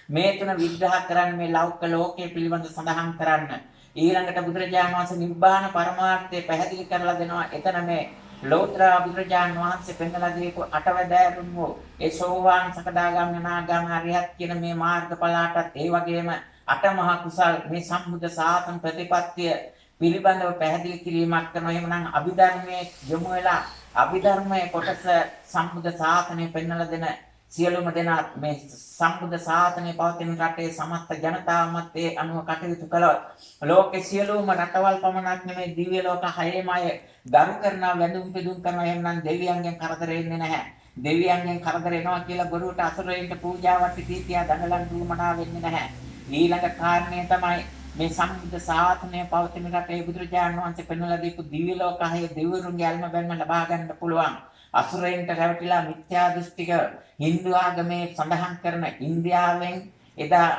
මේ තුන විග්‍රහ කරන්න මේ ලෞකික ලෝකයේ පිළිබඳ සඳහන් කරන්න. ඊළඟට බුදුරජාණන් වහන්සේ නිබ්බාන පරමාර්ථය පැහැදිලි කරලා දෙනවා. එතන මේ ලෝතර බුදුරජාණන් වහන්සේ පෙන්වලා දීපු අටවැදෑරුම් වූ ඒ සෝවාන් සකදාගාමී අනාගාමී අරිහත් කියන මේ මාර්ගඵලයටත් ඒ වගේම අටමහා කුසල් මේ සම්බුද්ධ ශාසන ප්‍රතිපත්තිය පිළිබඳව පැහැදිලි කිරීමක් කරනවා. එහෙමනම් අභිධර්මයේ යොමු වෙලා අභිධර්මයේ කොටස සම්බුද්ධ ශාසනය පෙන්වලා දෙන සියලුම දෙනා මේ සම්බුද්ධ ශාසනය පවතින රටේ සමස්ත ජනතාවමත් ඒ අනුව කටයුතු කළොත් ලෝකේ සියලුම රටවල් පමණක් නෙමෙයි දිව්‍ය ලෝක හයේම අය ගරු කරනවා වැඳුම් පිදුම් කරනවා එහෙනම් දෙවියන්ගෙන් කරදර එන්නේ නැහැ. දෙවියන්ගෙන් කරදර එනවා කියලා බොරුවට අසුරයින්ට පූජාවට දීතියා දඟලන් දුමනා වෙන්නේ නැහැ. ඊළඟ කාරණේ තමයි මේ සම්බුද්ධ ශාසනය පවතින රටේ බුදුරජාණන් වහන්සේ පෙන්වලා දීපු දිව්‍ය ලෝක හයේ දෙවිවරුන්ගේ අල්ම බැල්ම ලබා ගන්න පුළුවන්. අසුරයින්ට රැවටිලා මිත්‍යා දෘෂ්ටික හින්දු ආගමේ සඳහන් කරන ඉන්දියාවෙන් එදා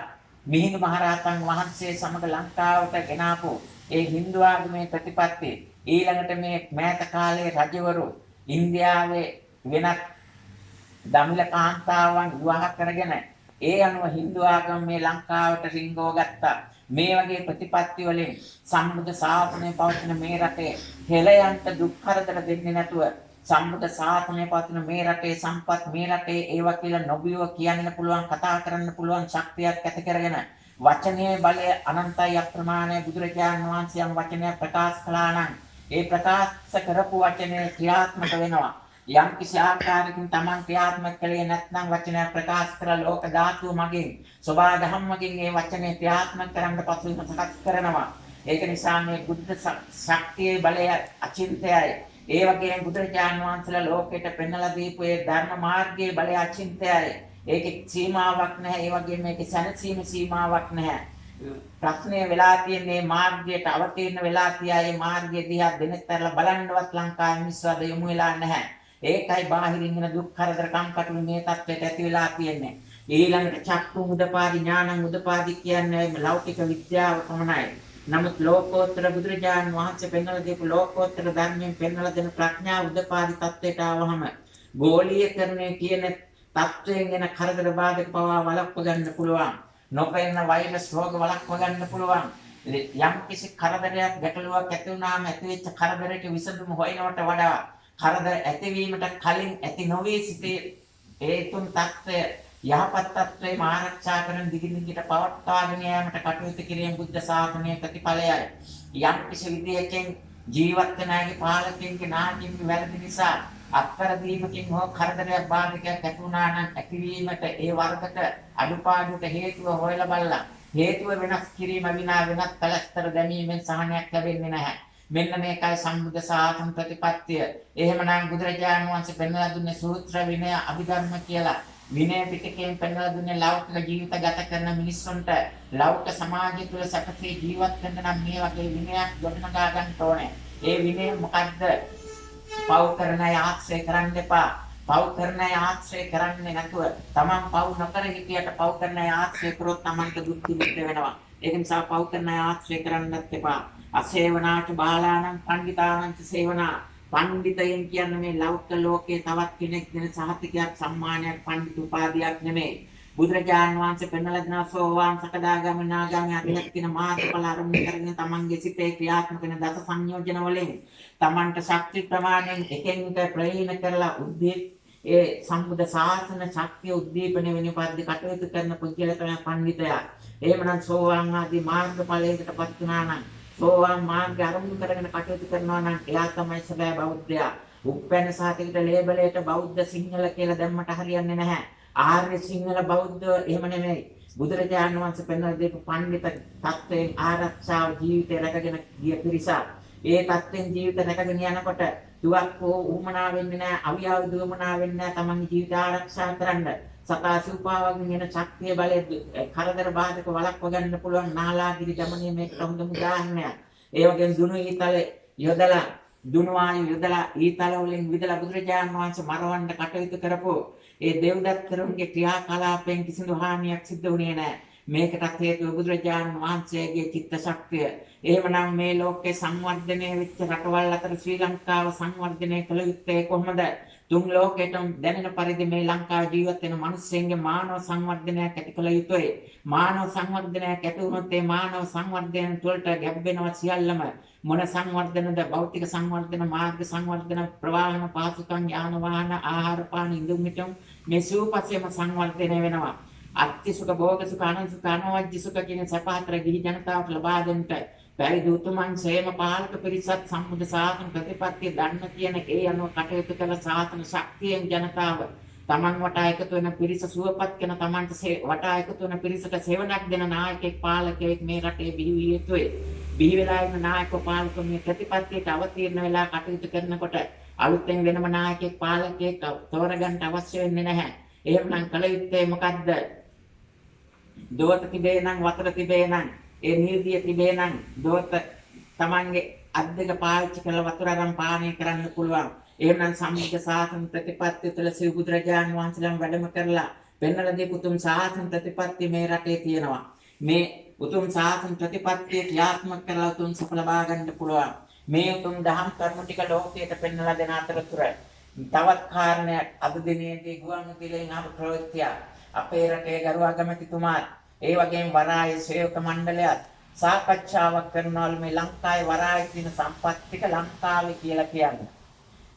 මිහිඳු මහරහතන් වහන්සේ සමග ලංකාවට ගෙනාපු ඒ හින්දු ආගමේ ප්‍රතිපත්ති ඊළඟට මේ මෑත කාලේ රජවරු ඉන්දියාවේ වෙනත් දමිළ කාන්තාවන් විවාහ කරගෙන ඒ අනුව හින්දු ආගම මේ ලංකාවට රිංගව ගත්තා. මේ වගේ ප්‍රතිපත්ති වලින් සම්බුද්ධ ශාසනය පවතින මේ රටේ හෙළයන්ට දුක් කරදර දෙන්නේ නැතුව සම්බුද්ධ ශාසනය පවතින මේ රටේ සම්පත් මේ රටේ ඒවා කියලා නොබියව කියන්න පුළුවන් කතා කරන්න පුළුවන් ශක්තියක් ඇති කරගෙන වචනේ බලය අනන්තයි අප්‍රමාණයි බුදුරජාණන් වහන්සේ යම් වචනයක් ප්‍රකාශ කළා නම් ඒ ප්‍රකාශ කරපු වචනේ ක්‍රියාත්මක වෙනවා. යම් කිසි ආකාරයකින් Taman ක්‍රියාත්මක කළේ නැත්නම් වචනයක් ප්‍රකාශ කර ලෝක ධාතුව මගින් සබා දහම් මගින් ඒ වචනේ ක්‍රියාත්මක කරන්න පසුබිම සකස් කරනවා. ඒක නිසා මේ බුද්ධ ශක්තියේ බලය අචින්තයයි. ඒ වගේම බුදුරජාණන් වහන්සේලා ලෝකෙට පෙන්වලා දීපු ඒ ධර්ම මාර්ගයේ බලය අචින්තයයි. ඒකේ සීමාවක් නැහැ. ඒ වගේම මේකේ සැනසීම සීමාවක් නැහැ. ප්‍රශ්නේ වෙලා තියෙන්නේ මාර්ගයට අවතීර්ණ වෙලා තියායේ මාර්ගය දිහා දෙනෙත්තරලා බලන්නවත් ලංකාවේ මිනිස්සු අද යොමු වෙලා නැහැ. ඒකයි බාහිරින් එන දුක් කරදර කම්කටොළු මේ තත්ත්වයට ඇති වෙලා තියෙන්නේ. ඊළඟට චක්කු උදපාදි ඥානං උදපාදි කියන්නේ ලෞකික විද්‍යාව පමණයි. නමුත් ලෝකෝත්තර බුදුරජාණන් වහන්සේ පෙන්වලා දීපු ලෝකෝත්තර ධර්මයෙන් පෙන්වලා දෙන ප්‍රඥා උදපාදි තත්ත්වයට ආවහම ගෝලීයකරණය කියන තත්ත්වයෙන් එන කරදර බාධක පවා වළක්ව ගන්න පුළුවන්. නොපෙන්න වෛරස් රෝග වළක්ව ගන්න පුළුවන්. යම් කිසි කරදරයක් ගැටලුවක් ඇති වුණාම ඇතිවෙච්ච කරදරයක විසඳුම හොයනවට වඩා කරදර ඇතිවීමට කලින් ඇති නොවේ සිටේ ඒ තුන් තත්ත්වය යහපත් තත්ත්වේ ආරක්ෂා කරන දිගින් දිගට පවත්වාගෙන යාමට කටයුතු කිරීම බුද්ධ ශාසනයේ ප්‍රතිඵලයයි. යම් කිසි විදියකින් ජීවත් වෙන අයගේ පාලකයන්ගේ නායකයන්ගේ වැරදි නිසා අත්තරදීමකින් හෝ කරදරයක් බාධකයක් ඇති වුණා නම් ඇතිවීමට ඒ වරකට අඩුපාඩුට හේතුව හොයලා බලලා හේතුව වෙනස් කිරීම විනා වෙනත් කලස්තර දැමීමෙන් සහනයක් ලැබෙන්නේ නැහැ. මෙන්න මේකයි සම්බුද්ධ ශාසන ප්‍රතිපත්තිය. එහෙමනම් බුදුරජාණන් වහන්සේ පෙන්වලා දුන්නේ සූත්‍ර විනය අභිධර්ම කියලා. විනය පිටකයෙන් පෙන්වලා දුන්නේ ලෞකික ජීවිත ගත කරන මිනිස්සුන්ට ලෞකික සමාජය තුළ සැපසේ ජීවත් වෙන්න නම් මේ වගේ විනයක් ගොඩනගා ගන්න ඕනේ. ඒ විනය මොකද්ද? පව් කරන අය ආශ්‍රය කරන්න එපා. පව් කරන අය ආශ්‍රය කරන්නේ නැතුව තමන් පව් නොකර හිටියට පව් කරන අය ආශ්‍රය කරොත් තමන්ට දුක් විඳින්න වෙනවා. ඒක නිසා පව් කරන අය ආශ්‍රය කරන්නත් එපා. අසේවනාච බාලාණං පණ්ඩිතාණං සේවනා. පණ්ඩිතයන් කියන්නේ මේ ලෞකික ලෝකයේ තවත් කෙනෙක් දෙන සහතිකයක් සම්මානයක් පණ්ඩිත උපාධියක් නෙමෙයි. බුදුරජාණන් වහන්සේ පෙන්වලා දෙනවා සෝවාන් සකදාගාමී නාගාමී අරිහත් කියන මාර්ගඵල අරමුණු කරගෙන තමන්ගේ සිතේ ක්‍රියාත්මක වෙන දස සංයෝජන වලින් තමන්ට ශක්ති ප්‍රමාණයෙන් එකින් එක ප්‍රහීන කරලා ඒ සම්බුද්ධ ශාසන ශක්තිය උද්දීපන වෙන පරිදි කටයුතු කරන පුද්ගලයා තමයි පණ්ඩිතයා. එහෙමනම් සෝවාන් ආදී මාර්ගඵලයකටපත් වුණා නම් සෝවාන් මාර්ගය අරමුණු කරගෙන කටයුතු කරනවා නම් එයා තමයි සැබෑ බෞද්ධයා. උපැන්න සාතිකට ලේබලයට බෞද්ධ සිංහල කියලා දැම්මට හරියන්නේ නැහැ. ආර්ය සිංහල බෞද්ධ එහෙම නෙමෙයි. බුදුරජාණන් වහන්සේ පෙන්වලා දීපු පඬිත තත්වයෙන් ආරක්ෂාව ජීවිතය රැකගෙන ගිය පිරිසක්. ඒ තත්ත්වෙන් ජීවිත රැකගෙන යනකොට දුක්ඛෝ උමනා වෙන්නේ නැහැ, අවියාව දුමනා වෙන්නේ නැහැ. තමන්ගේ ජීවිත ආරක්ෂා කරන්න සතා සූපාවකින් එන ශක්තිය බලය කරදර බාධක වළක්ව ගන්න පුළුවන් නාලාගිරි දමනීය මේකට හොඳම උදාහරණයක්. ඒ වගේම දුනු ඊතල යොදලා දුනු ආයු යොදලා ඊතල වලින් විදලා බුදුරජාණන් වහන්සේ මරවන්න කටයුතු කරපෝ ඒ දෙව්දත්තරුන්ගේ ක්‍රියාකලාපයෙන් කිසිදු හානියක් සිද්ධ වුණේ නැහැ. මේකටත් හේතුව බුදුරජාණන් වහන්සේගේ චිත්ත ශක්තිය. එහෙමනම් මේ ලෝකේ සංවර්ධනය වෙච්ච රටවල් අතර ශ්‍රී ලංකාව සංවර්ධනය කළ යුත්තේ කොහොමද? තුන් ලෝකෙටම දැනෙන පරිදි මේ ලංකාවේ ජීවත් වෙන මිනිස්සුන්ගේ මානව සංවර්ධනයක් ඇති කළ යුතුයි. මානව සංවර්ධනයක් ඇති වුණොත් ඒ මානව සංවර්ධනය තුළට ගැබ් වෙනවා සියල්ලම. මොන සංවර්ධනද? භෞතික සංවර්ධන, මාර්ග සංවර්ධන, ප්‍රවාහන පාසුකම්, යාන වාහන, ආහාර පාන, ඉඳුම් හිටුම් මේ සිව්පසේම සංවර්ධනය වෙනවා. අත්ති සුඛ, භෝග සුඛ, අනන්ත සුඛ, අනවජ්‍ය සුඛ කියන සපහතර ගිහි ජනතාවට ලබා දෙන්නට පැවිදි උතුමන් සේම පාලක පිරිසත් සම්බුද්ධ ශාසන ප්‍රතිපත්තිය දන්න කියන ඒ අනුව කටයුතු කළ ශාසන ශක්තියෙන් ජනතාව තමන් වටා එකතු වෙන පිරිස සුවපත් කරන තමන්ට වටා එකතු වෙන පිරිසට සේවනක් දෙන නායකයෙක් පාලකයෙක් මේ රටේ බිහි විය යුතුයි. බිහි වෙලා ඉන්න නායක පාලකෝ මේ ප්‍රතිපත්තියට අවතීර්ණ වෙලා කටයුතු කරනකොට අලුතෙන් වෙනම නායකයෙක් පාලකයෙක් තෝරගන්න අවශ්‍ය වෙන්නේ නැහැ. එහෙමනම් කල යුත්තේ මොකද්ද? දෝත තිබේ නම් වතුර තිබේ නම් ඒ නිර්දිය තිබේ නම් දෝත තමන්ගේ අත් දෙක පාවිච්චි කරලා වතුර අරන් පානය කරන්න පුළුවන්. එහෙමනම් සම්මික සාසන ප්‍රතිපත්තිය තුළ සිව් බුදුරජාණන් වහන්සේලා වැඩම කරලා පෙන්වලා දීපු උතුම් සාසන ප්‍රතිපත්තිය මේ රටේ තියෙනවා. මේ උතුම් සාසන ප්‍රතිපත්තිය ක්‍රියාත්මක කරලා උතුම් සඵල ලබා ගන්න පුළුවන්. මේ උතුම් දහම් කරුණු ටික ලෝකයට පෙන්වලා දෙන අතරතුර තවත් කාරණයක් අද දිනේදී ගුවන්විදුලියෙන් ආපු ප්‍රවෘත්තිය අපේ රටේ ගරු අගමැතිතුමාත් ඒ වගේම වරාය සේවක මණ්ඩලයත් සාකච්ඡාවක් කරනවලු මේ ලංකාවේ වරාය තියෙන සම්පත් ටික ලංකාවේ කියලා කියන්නේ.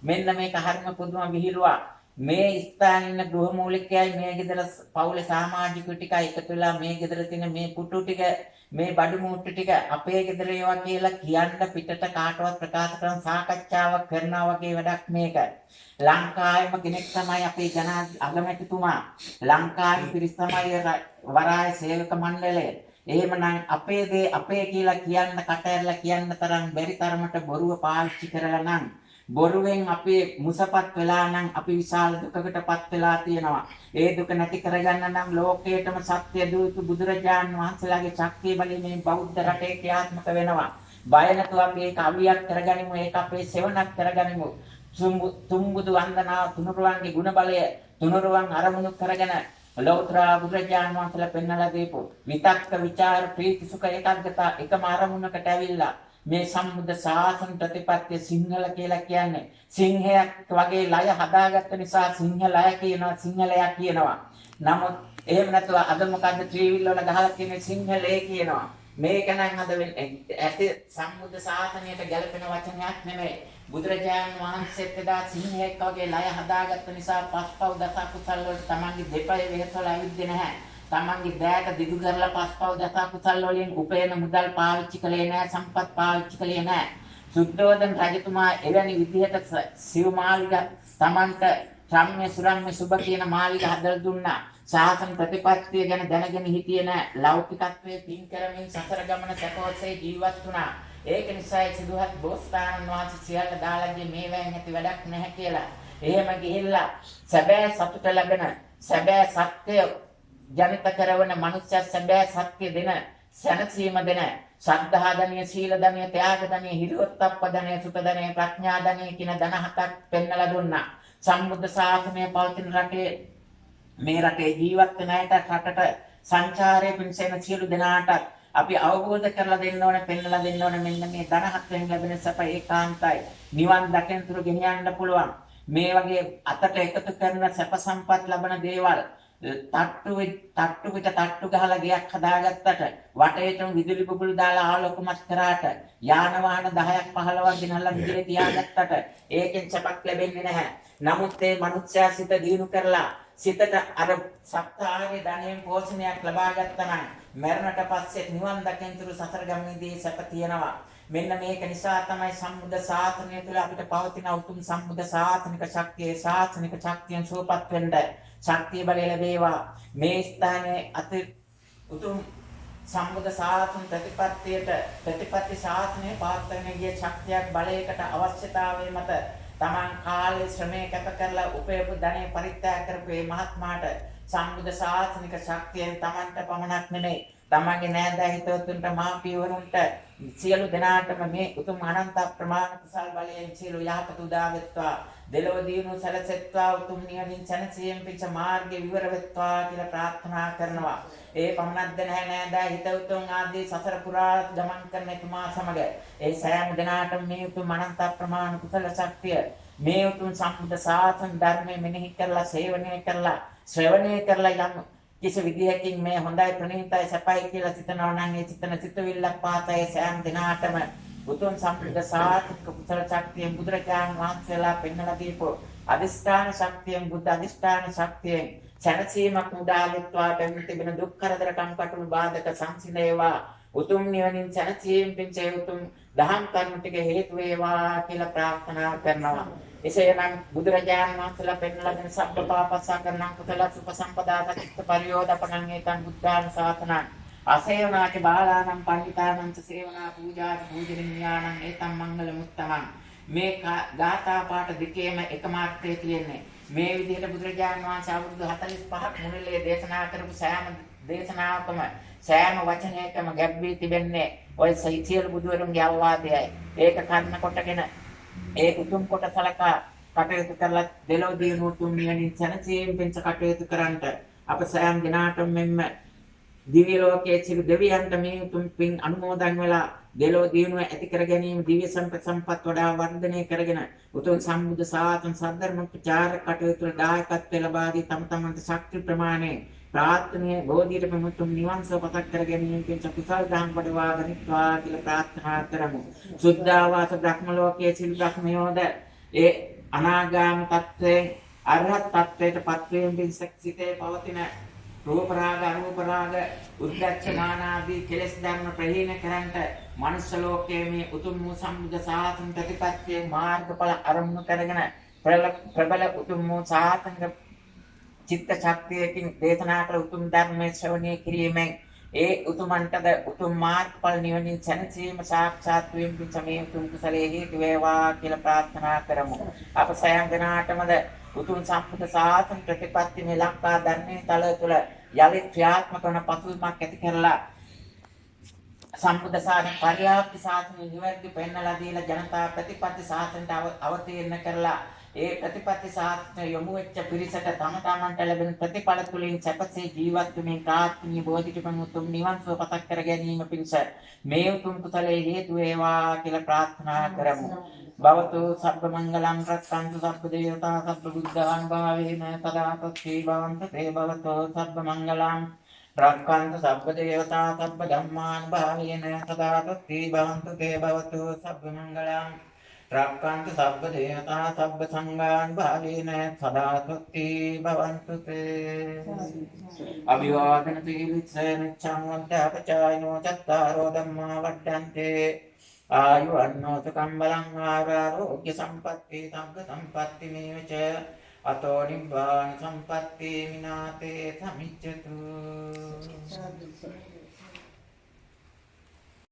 මෙන්න මේක හරිම පුදුම විහිළුවක්. මේ ස්ථානයේ ඉන්න ගෘහමූලිකයයි මේ ගෙදර පවුලේ සමාජිකයෝ ටික එකතු වෙලා මේ ගෙදර තියෙන මේ පුටු ටික මේ බඩු මුට්ටු ටික අපේ ගෙදර ඒවා කියලා කියන්න පිටට කාටවත් ප්‍රකාශ කරන සාකච්ඡාවක් කරනවා වගේ වැඩක් මේක. ලංකාවේම කෙනෙක් තමයි අපේ අගමැතිතුමා. ලංකාවේ පිරිස තමයි වරාය සේවක මණ්ඩලය. එහෙමනම් අපේ දේ අපේ කියලා කියන්න කට ඇරලා කියන්න තරම් බැරි තරමට බොරුව පාවිච්චි කරලා නම් බොරුවෙන් අපේ මුසපත් වෙලා නම් අපි විශාල දුකකටපත් වෙලා තියෙනවා. ඒ දුක නැති කරගන්න නම් ලෝකයටම සත්‍ය දූත බුදුරජාණන් වහන්සේලාගේ ශක්තිය බලයෙන් මේ බෞද්ධ රටේ ක්‍රියාත්මක වෙනවා. බය නැතුව අපි ඒක අවියක් කරගනිමු. ඒක අපේ සෙවණක් කරගනිමු. තුම්බුදු වන්දනාව තුනුරුවන්ගේ ගුණ බලය තුනුරුවන් අරමුණු කරගෙන ලෞතර බුදුරජාණන් වහන්සේලා පෙන්වලා දීපු විතක්ක ਵਿਚාර ප්‍රීති සුඛ ඒකාග්‍රතාව එකම අරමුණකට ඇවිල්ලා මේ සම්බුද්ධ ශාසන ප්‍රතිපත්තිය සිංහල කියලා කියන්නේ සිංහයක් වගේ ලය හදාගත්ත නිසා සිංහලය කියනවා සිංහලයා කියනවා. නමුත් එහෙම නැතුව අද මොකද්ද ත්‍රිවිල් වල ගහලා තියෙන සිංහලේ කියනවා. මේක නම් අද ඇති සම්බුද්ධ ශාසනයට ගැලපෙන වචනයක් නෙමෙයි. බුදුරජාණන් වහන්සේත් එදා සිංහයක් වගේ ලය හදාගත්ත නිසා පස්පව් දස කුසල් වලට තමන්ගේ දෙපය වෙහෙසලා ඇවිද්දේ නැහැ. තමන්ගේ දෑට දිගු කරලා පස්පව් දස කුසල් වලින් උපයන මුදල් පාවිච්චි කළේ නැහැ, සම්පත් පාවිච්චි කළේ නැහැ. සුද්ධෝදන රජතුමා එවැනි විදිහට සිව් මාලිග තමන්ට සම්ම්‍ය සුරම්ම්‍ය සුබ කියන මාලිග හදලා දුන්නා. ශාසන ප්‍රතිපත්තිය ගැන දැනගෙන හිටියේ නැහැ. ලෞකිකත්වයේ පින් කරමින් සසර ගමන සැපවත්සේ ජීවත් වුණා. ඒක නිසා සිදුහත් බෝසතාණන් වහන්සේ සියල්ල දාලා ගියේ මේවෙන් ඇති වැඩක් නැහැ කියලා. එහෙම ගිහිල්ලා සැබෑ සතුට ලැබෙන සැබෑ සත්‍ය ජනිත කරවන මනුෂ්‍ය සැබෑ සත්‍ය දෙන සැනසීම දෙන ශ්‍රද්ධා ධනිය සීල ධනිය ත්‍යාග ධනිය හිරියොත්ප්ප ධනිය සුත ධනිය ප්‍රඥා ධනිය කියන ධන හතක් පෙන්වලා දුන්නා. සම්බුද්ධ ශාසනය පවතින රටේ මේ රටේ ජීවත් වෙන අයට රටට සංචාරයේ පිණිසෙන සියලු දෙනාට අපි අවබෝධ කරලා දෙන්න ඕනේ පෙන්වලා දෙන්න ඕනේ මෙන්න මේ ධන හතෙන් ලැබෙන සැප ඒකාන්තයි. නිවන් දකින තුරු ගෙනියන්න පුළුවන්. මේ වගේ අතට එකතු කරන සැප සම්පත් ලබන දේවල් තට්ටු ගහලා ගයක් හදාගත්තට වටේටම විදුලි බුබුලු දාලා ආලෝකමත් කරාට යාන වාහන 10ක් 15ක් ගෙනල්ලා විදුලි තියාගත්තට ඒකෙන් සැපක් ලැබෙන්නේ නැහැ. නමුත් මේ මනුස්සයා සිත දිනු කරලා සිතට අර සත්‍යාවේ ධනයෙන් පෝෂණයක් ලබා ගත්තා නම් මරණට පස්සේ නිවන් දකින්තුරු සතර ගමනේදී සැප තියෙනවා. මෙන්න මේක නිසා තමයි සම්බුද්ධ ශාසනය තුළ අපිට පවතින උතුම් සම්බුද්ධ ශාසනික ශක්තිය ශාසනික ශක්තියෙන් සුවපත් වෙන්න ශක්තිය බලය ලැබේවා. මේ ස්ථානයේ අති උතුම් සම්බුද්ධ ශාසන ප්‍රතිපත්ති ශාසනය පාත්‍රණය ගිය ශක්තියක් බලයකට අවශ්‍යතාවය මත තමන් කාලේ ශ්‍රමය කැප කරලා උපයපු ධනෙ පරිත්‍යාග කරපු මේ මහත්මයාට සම්බුද්ධ ශාසනික ශක්තියෙන් තමන්ට පමණක් නෙමෙයි තමන්ගේ නෑදෑ හිතවතුන්ට මාපියවරුන්ට සියලු දෙනාටම මේ උතුම් අනන්ත ප්‍රමාණ කුසල් බලයෙන් සියලු යහපත උදා වෙත්වා. දෙලොව දිනු සැලසෙත්වා උතුම් නිවනින් සැනසීම පිච්ච මාර්ගය විවර වෙත්වා කියලා ප්‍රාර්ථනා කරනවා. ඒ පමණක්ද නැහැ නෑදෑ හිතවතුන් ආදී සසර පුරා ගමන් කරන තුමා සමග ඒ සෑම දිනාටම මේ උතුම් අනන්ත ප්‍රමාණ කුසල ශක්තිය මේ උතුම් සම්බුද්ධ ශාසන ධර්මයේ මෙනෙහි කරලා සේවනය කරලා ශ්‍රවණය කරලා යම් කිසි විදියකින් මේ හොඳයි ප්‍රණීතයි සපයි කියලා සිතනවා නම් ඒ සිතන සිතවිල්ලක් පාතයි සෑම දිනාටම උතුම් සම්බුද්ධ ශාසනික කුසල ශක්තියෙන් බුදුරජාණන් වහන්සේලා පෙන්වලා දීපෝ අදිෂ්ඨාන ශක්තියෙන් බුද්ධ අදිෂ්ඨාන ශක්තියෙන් සැනසීමක් උදාලත්වා පැමිණ තිබෙන දුක් කරදර කම්කටොළු බාධක සංසිඳේවා උතුම් නිවනින් සැනසීම පිණිස උතුම් දහම් කරුණු ටික හේතු වේවා කියලා ප්‍රාර්ථනා කරනවා. එසේනම් බුදුරජාණන් වහන්සේලා පෙන්වලා දෙන සබ්බ පාපස්සකරණං කුසල සුපසම්පදාත චිත්ත පරියෝදපණං ඒතං බුද්ධාන සාසනං අසේවනාච බාලානම් පණ්ඩිතානම් ච සේවනා පූජාච පූජනීයානම් ඒතං මංගල මුත්තමං මේ ගාථා පාඨ දෙකේම එකම අර්ථය තියෙන්නේ මේ විදිහට බුදුරජාණන් වහන්සේ අවුරුදු 45ක් මුළුල්ලේ දේශනා කරපු සෑම දේශනාවකම සෑම වචනයකම ගැබ් වී තිබෙන්නේ ඔය සියලු බුදුවරුන්ගේ අවවාදයයි. ඒක කර්ණ කොටගෙන ඒ උතුම් කොට සලකා කටයුතු කරලා දෙලොව දිනුව උතුම් නිවනින් සැනසීම පිණිස කටයුතු කරන්නට අප සෑම දිනාටම මෙන්න දිව්‍ය ලෝකයේ සිට දෙවියන්ට මේ උතුම් පින් අනුමෝදන් වෙලා දෙලොව දිනුව ඇති කර ගැනීම දිව්‍ය සම්පත් වඩා වර්ධනය කරගෙන උතුම් සම්බුද්ධ ශාසන සද්ධර්ම ප්‍රචාර කටයුතු දායකත්ව ලබා දී තම තමන්ට ශක්ති ප්‍රමාණය ප්‍රාර්ථනීය බෝධියට ප්‍රමුතුම් නිවන් සුව පතක් කර ගැනීම පිණිස කුසල් දහම් වඩවා ගනිත්වා කියලා ප්‍රාර්ථනා කරමු. සුද්ධාවාස බ්‍රහ්ම ලෝකයේ සිල් බ්‍රහ්මයෝද ඒ අනාගාමී තත්ත්වයෙන් අරහත් තත්ත්වයට පත්වීම පිණිස සිතේ පවතින රූප රාග අරූප රාග උද්ධච්ච මාන ආදී කෙලෙස් ධර්ම ප්‍රහීන කරන්ට මනුෂ්‍ය ලෝකයේ මේ උතුම් වූ සම්බුද්ධ ශාසන ප්‍රතිපත්තියේ මාර්ගඵල අරමුණු කරගෙන ප්‍රබල උතුම් වූ ශාසන චිත්ත ශක්තියකින් දේශනා කළ උතුම් ධර්මයේ ශ්‍රවණය කිරීමෙන් ඒ උතුමන්ටද උතුම් මාර්ගඵල නිවනින් සැනසීම සාක්ෂාත් වීම පිණිස මේ උතුම් කුසලයේ හේතු වේවා කියලා ප්‍රාර්ථනා කරමු. අප සෑම දිනාටමද උතුම් සම්බුද්ධ ශාසන ප්‍රතිපත්ති මේ ලංකා ධර්මයේ තල තුළ යලිත් ක්‍රියාත්මක වන පසුබිමක් ඇති කරලා සම්බුද්ධ ශාසන පරියාප්ති ශාසන නිවැරදි පෙන්වලා දීලා ජනතා ප්‍රතිපත්ති ශාසනයට අවතීර්ණ කරලා ඒ ප්‍රතිපත්ති ශාස්ත්‍ර යොමු වෙච්ච පිරිසට තම තමන්ට ලැබෙන ප්‍රතිඵල තුලින් සැපසේ ජීවත් වෙමින් ප්‍රාර්ථනීය බෝධිසත්වයන් උතුම් නිවන් සුව පතක් කර ගැනීම පිණිස මේ උතුම් කුසලයේ හේතු වේවා කියලා ප්‍රාර්ථනා කරමු. භවතු සබ්බ මංගලං රක්ඛන්තු සබ්බ දේවතා සබ්බ බුද්ධාං භාවේන තදාතත්ථී භවන්තු තේ භවතු සබ්බ මංගලං රක්ඛන්තු සබ්බ දේවතා සබ්බ ධම්මාං භාවේන තදාතත්ථී භවන්තු තේ භවතු සබ්බ මංගලං රක්ඛන්තු සබ්බ දේවතා සබ්බ සංඝාන් භාවේන සදාතත්ථි භවන්තු තේ අභිවාදන තීවිස්සේන චම්මන්තපචායනෝ චත්තාරෝ ධම්මා වඩ්ඩන්තේ ආයුවන්නෝ සකම්බලං ආරෝග්‍ය සම්පatti සබ්බ සම්පatti මේවච අතෝ නිබ්බාන සම්පatti මිනාතේ සමිච්ඡතු